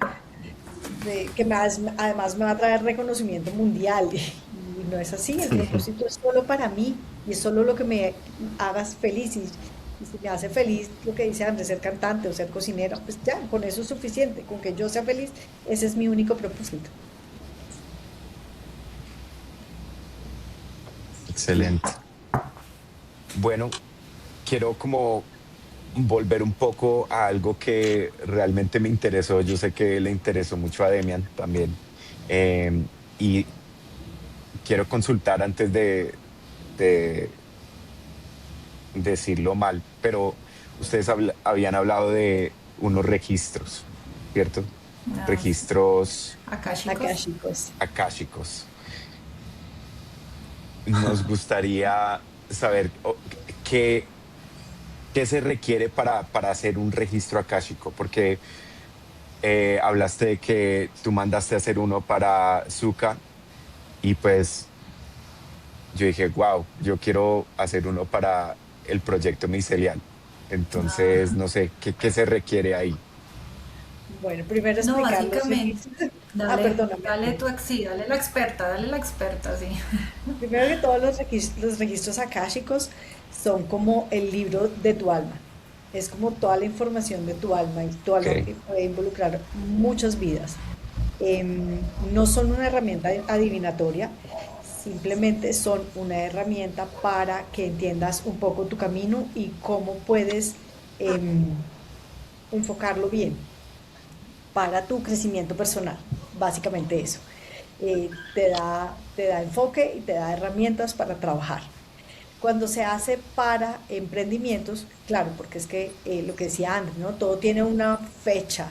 además me va a traer reconocimiento mundial y no es así, el propósito es solo para mí y es solo lo que me hagas feliz y si me hace feliz lo que dice Andrés, ser cantante o ser cocinera, pues ya, con eso es suficiente, con que yo sea feliz, ese es mi único propósito. Excelente. Bueno, quiero como volver un poco a algo que realmente me interesó. Yo sé que le interesó mucho a Demian también. Y quiero consultar antes de decirlo mal, pero ustedes habían hablado de unos registros, ¿cierto? Registros akashicos. Acá, chicos. akáshicos. Nos gustaría saber qué, qué se requiere para hacer un registro akáshico, porque hablaste de que tú mandaste a hacer uno para Zuka y pues yo dije, wow, yo quiero hacer uno para el proyecto micelial. Entonces, no sé, ¿qué se requiere ahí? Bueno, primero No, explicar los básicamente, registros. Ah, dale, perdóname. dale tú, sí, dale la experta, sí. Primero que todos los registros akáshicos son como el libro de tu alma. Es como toda la información de tu alma y tu alma Ok, puede involucrar muchas vidas. No son una herramienta adivinatoria, simplemente son una herramienta para que entiendas un poco tu camino y cómo puedes enfocarlo bien para tu crecimiento personal. Básicamente eso. Te da enfoque y te da herramientas para trabajar. Cuando se hace para emprendimientos, claro, porque es que lo que decía Andrés, ¿no? Todo tiene una fecha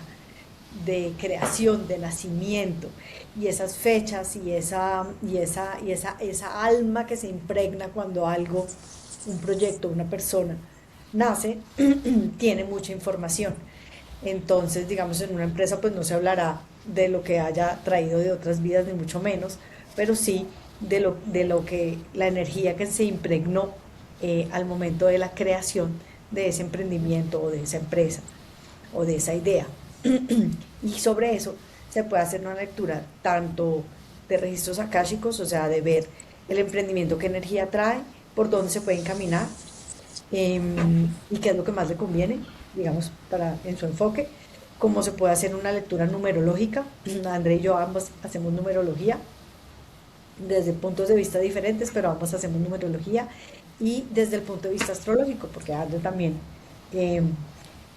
de creación, de nacimiento, y esas fechas esa alma que se impregna cuando algo, un proyecto, una persona nace, tiene mucha información. Entonces, digamos, en una empresa pues no se hablará de lo que haya traído de otras vidas, ni mucho menos, pero sí de lo que, la energía que se impregnó al momento de la creación de ese emprendimiento o de esa empresa. o de esa idea. Y sobre eso se puede hacer una lectura tanto de registros akáshicos, o sea, de ver el emprendimiento, qué energía trae, por dónde se puede encaminar, y qué es lo que más le conviene, digamos, en su enfoque, cómo se puede hacer una lectura numerológica. André y yo ambos hacemos numerología desde puntos de vista diferentes, pero ambos hacemos numerología, y desde el punto de vista astrológico, porque André también eh,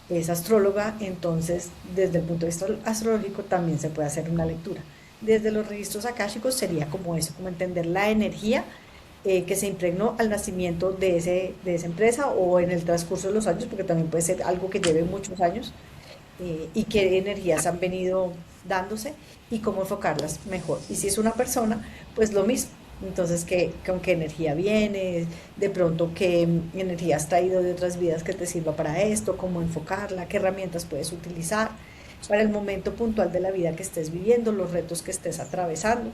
es astróloga, entonces desde el punto de vista astrológico también se puede hacer una lectura. Desde los registros akáshicos sería como eso, como entender la energía que se impregnó al nacimiento de esa empresa o en el transcurso de los años, porque también puede ser algo que lleve muchos años, y qué energías han venido dándose y cómo enfocarlas mejor. Y si es una persona, pues lo mismo. Entonces, con qué energía viene, de pronto qué energía has traído de otras vidas que te sirva para esto, cómo enfocarla, qué herramientas puedes utilizar para el momento puntual de la vida que estés viviendo, los retos que estés atravesando.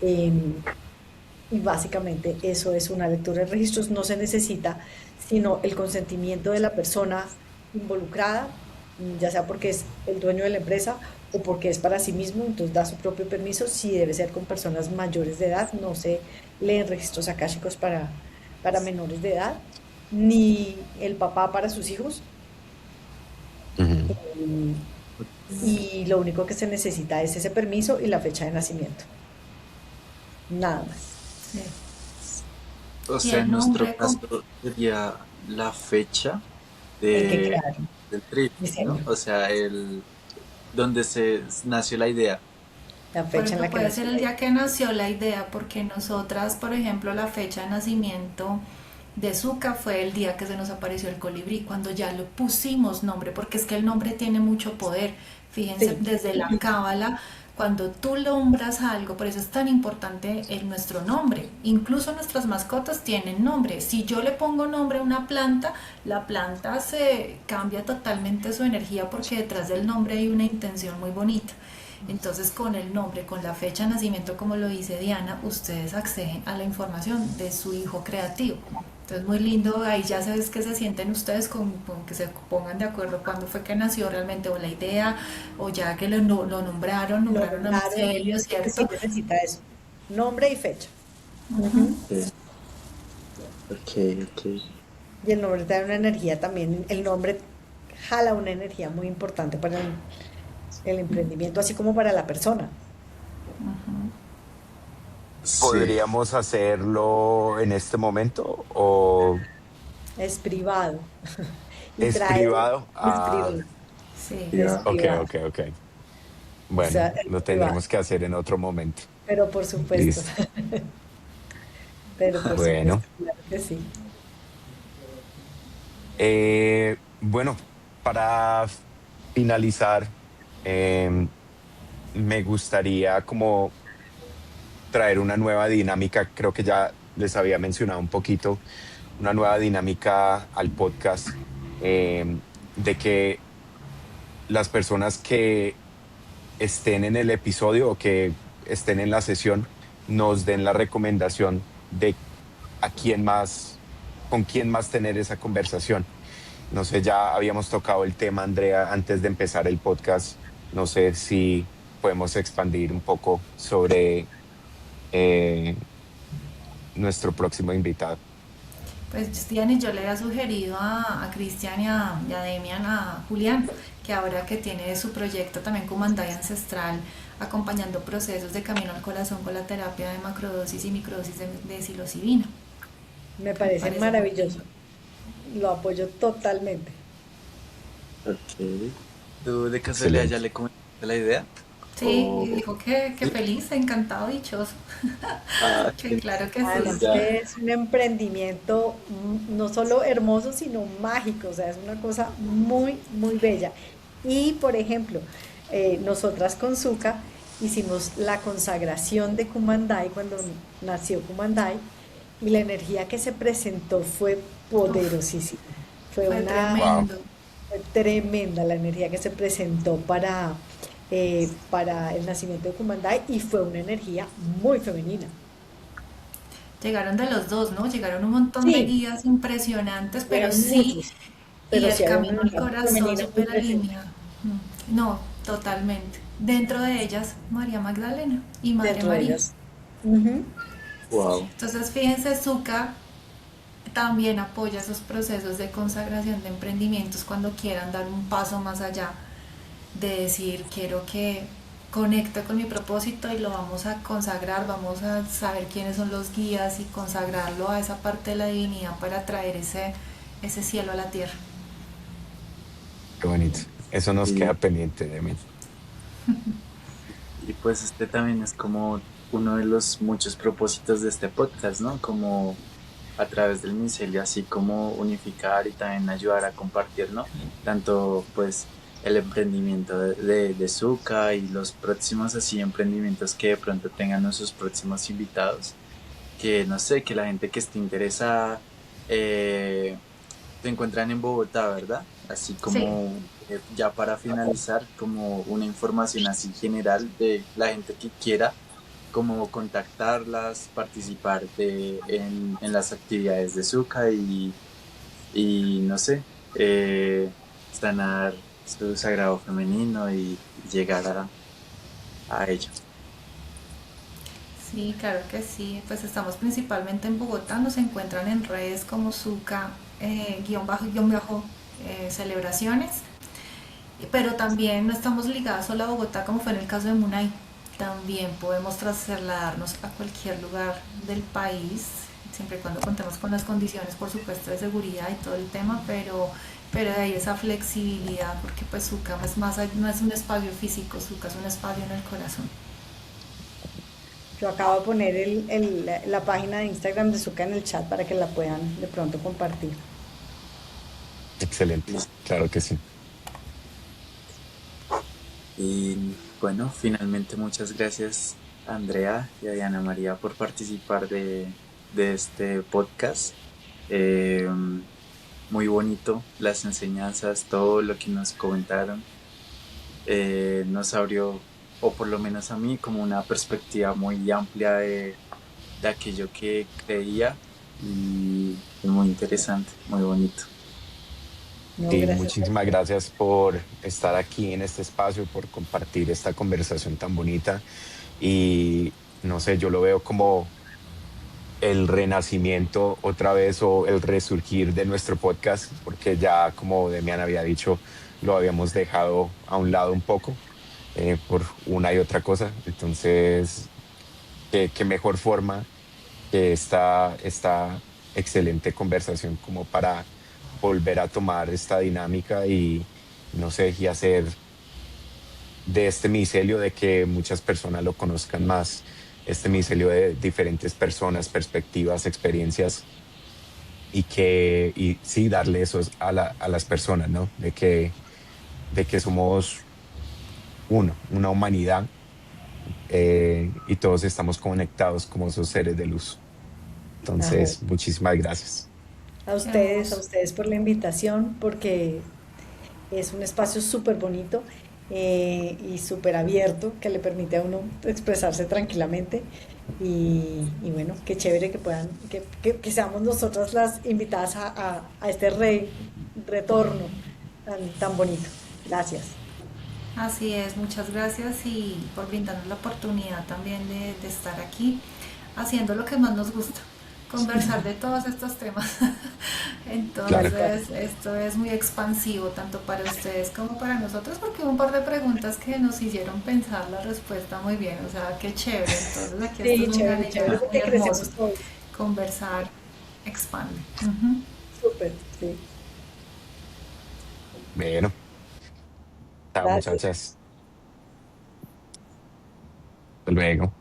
Eh, y básicamente eso es una lectura de registros. No se necesita sino el consentimiento de la persona involucrada, ya sea porque es el dueño de la empresa o porque es para sí mismo, entonces da su propio permiso. Si debe ser con personas mayores de edad, no se leen registros akáshicos para menores de edad, ni el papá para sus hijos. Ujú. Eh, y lo único que se necesita es ese permiso y la fecha de nacimiento, nada más. Sí. O Y sea, el en nuestro nombre, caso sería la fecha En que de, crearon, del trip, ¿no? diseño, O sea, donde se nació la idea. la por fecha en ejemplo, la que puede ser nació el la día idea. que nació la idea, porque nosotras, por ejemplo, la fecha de nacimiento de Zuka fue el día que se nos apareció el colibrí, cuando ya le pusimos nombre, porque es que el nombre tiene mucho poder. Fíjense, Sí, desde la cábala, cuando tú nombras algo, por eso es tan importante nuestro nombre. Incluso nuestras mascotas tienen nombre. Si yo le pongo nombre a una planta, la planta se cambia totalmente su energía porque detrás del nombre hay una intención muy bonita. Entonces, con el nombre, con la fecha de nacimiento, como lo dice Diana, ustedes acceden a la información de su hijo creativo. Entonces, muy lindo, ahí ya sabes que se sienten ustedes con que se pongan de acuerdo cuándo fue que nació realmente, o la idea, o ya que lo lo nombraron a nombraron, Micelio, porque sí ¿cierto? necesita eso, nombre y fecha. Ujú. Ok, ok, ok. Y el nombre te da una energía también, el nombre jala una energía muy importante para el emprendimiento, así como para la persona. Sí, ¿Podríamos hacerlo en este momento o Es privado y es trae, privado? es Ah, privado, Sí. es ya. ok, privado, ok, ok. o Bueno, sea, es lo privado, tendremos que hacer en otro momento. pero por supuesto, Listo. pero por Bueno, supuesto, claro que sí. bueno, para finalizar, em, me gustaría como traer una nueva dinámica. Creo que ya les había mencionado un poquito, una nueva dinámica al podcast, de que las personas que estén en el episodio o que estén en la sesión nos den la recomendación de a quién más, con quién más tener esa conversación. No sé, ya habíamos tocado el tema, Andrea, antes de empezar el podcast. No sé si podemos expandir un poco sobre eh, nuestro próximo invitado. Pues Diane, yo le había sugerido a Cristian y a Demian, a Julián, que ahora que tiene su proyecto también como Andai Ancestral, acompañando procesos de camino al corazón con la terapia de macrodosis y microdosis de psilocibina. Me Me parece parece muy lindo. maravilloso, lo apoyo totalmente. Ok. ¿Tú de casualidad ya Excelente. le comentaste la idea? Sí, O... dijo que Sí. feliz, encantado, dichoso. Ah, Que qué claro que sí. Además ya. que es un emprendimiento no solo hermoso, sino mágico, o sea, es una cosa muy, muy bella. Y, por ejemplo, nosotras con Zuka hicimos la consagración de Kumandai cuando nació Kumandai, y la energía que se presentó fue Uf, poderosísima. Fue fue una Wow. tremendo. Fue tremenda la energía que se presentó para el nacimiento de Kumandai, y fue una energía muy femenina. Llegaron de los dos, ¿no? Llegaron un montón de Sí, guías impresionantes, pero eran sí, muchos. Y pero el sí había un camino al lenguaje corazón femenino muy súper presente alineado. No, totalmente. Dentro de ellas, María Magdalena y Madre dentro de María. ellas. Ujú. Wow. Entonces, fíjense, Zucca también apoya esos procesos de consagración de emprendimientos cuando quieran dar un paso más allá de decir, quiero que conecte con mi propósito y lo vamos a consagrar, vamos a saber quiénes son los guías y consagrarlo a esa parte de la divinidad para traer ese cielo a la tierra. Qué bonito. Eso nos queda Y, pendiente de mí. y pues este también es como uno de los muchos propósitos de este podcast, ¿no? Como a través del micelio, así como unificar y también ayudar a compartir, ¿no? Tanto pues el emprendimiento de Zucca y los próximos así emprendimientos que de pronto tengan nuestros próximos invitados, que no sé, que la gente que esté interesada se encuentran en Bogotá, ¿verdad? Así Sí, como ya para finalizar, como una información así general de la gente que quiera como contactarlas, participar en las actividades de Zucca y no sé, sanar su sagrado femenino y llegar a ello. sí, claro que sí. Pues estamos principalmente en Bogotá, nos encuentran en redes como Zucca, guión bajo, celebraciones. Pero también no estamos ligadas solo a Bogotá como fue en el caso de Munay. También podemos trasladarnos a cualquier lugar del país, siempre y cuando contemos con las condiciones, por supuesto, de seguridad y todo el tema, pero de ahí esa flexibilidad, porque pues Zucca es más, no es un espacio físico, Zucca es un espacio en el corazón. Yo acabo de poner la página de Instagram de Zucca en el chat para que la puedan de pronto compartir. Excelente. Listo. Claro que sí. Y bueno, finalmente muchas gracias a Andrea y a Diana María por participar de este podcast. Eh, Muy bonito las enseñanzas, todo lo que nos comentaron. Nos abrió, o por lo menos a mí, como una perspectiva muy amplia de aquello que creía y muy interesante, muy bonito. No, Sí, gracias a muchísimas ustedes. gracias por estar aquí en este espacio, por compartir esta conversación tan bonita. Y no sé, yo lo veo como el renacimiento otra vez o el resurgir de nuestro podcast, porque ya como Demian había dicho, lo habíamos dejado a un lado un poco por una y otra cosa. Entonces, qué mejor forma que esta excelente conversación como para volver a tomar esta dinámica y, no sé, y hacer de este micelio de que muchas personas lo conozcan más, este micelio de diferentes personas, perspectivas, experiencias y sí, darle eso a las personas, ¿no? De que somos uno, una humanidad y todos estamos conectados como esos seres de luz. Ajo. Entonces, muchísimas gracias. A Hermoso. ustedes por la invitación, porque es un espacio súper bonito y súper abierto que le permite a uno expresarse tranquilamente. Y bueno, qué chévere que puedan, que seamos nosotras las invitadas a este retorno tan bonito. Gracias. Así es, muchas gracias y por brindarnos la oportunidad también de estar aquí haciendo lo que más nos gusta, conversar de todos estos temas. Tal Claro. cual. Entonces, esto es muy expansivo tanto para ustedes como para nosotros porque hubo un par de preguntas que nos hicieron pensar la respuesta muy bien, o sea, qué chévere. Entonces, aquí esto es Sí, un chévere, chévere granito muy porque hermoso. crecemos todos. Conversar expande. Ujú. Súper, sí. Bueno, chao Gracias. muchachas. Hasta luego.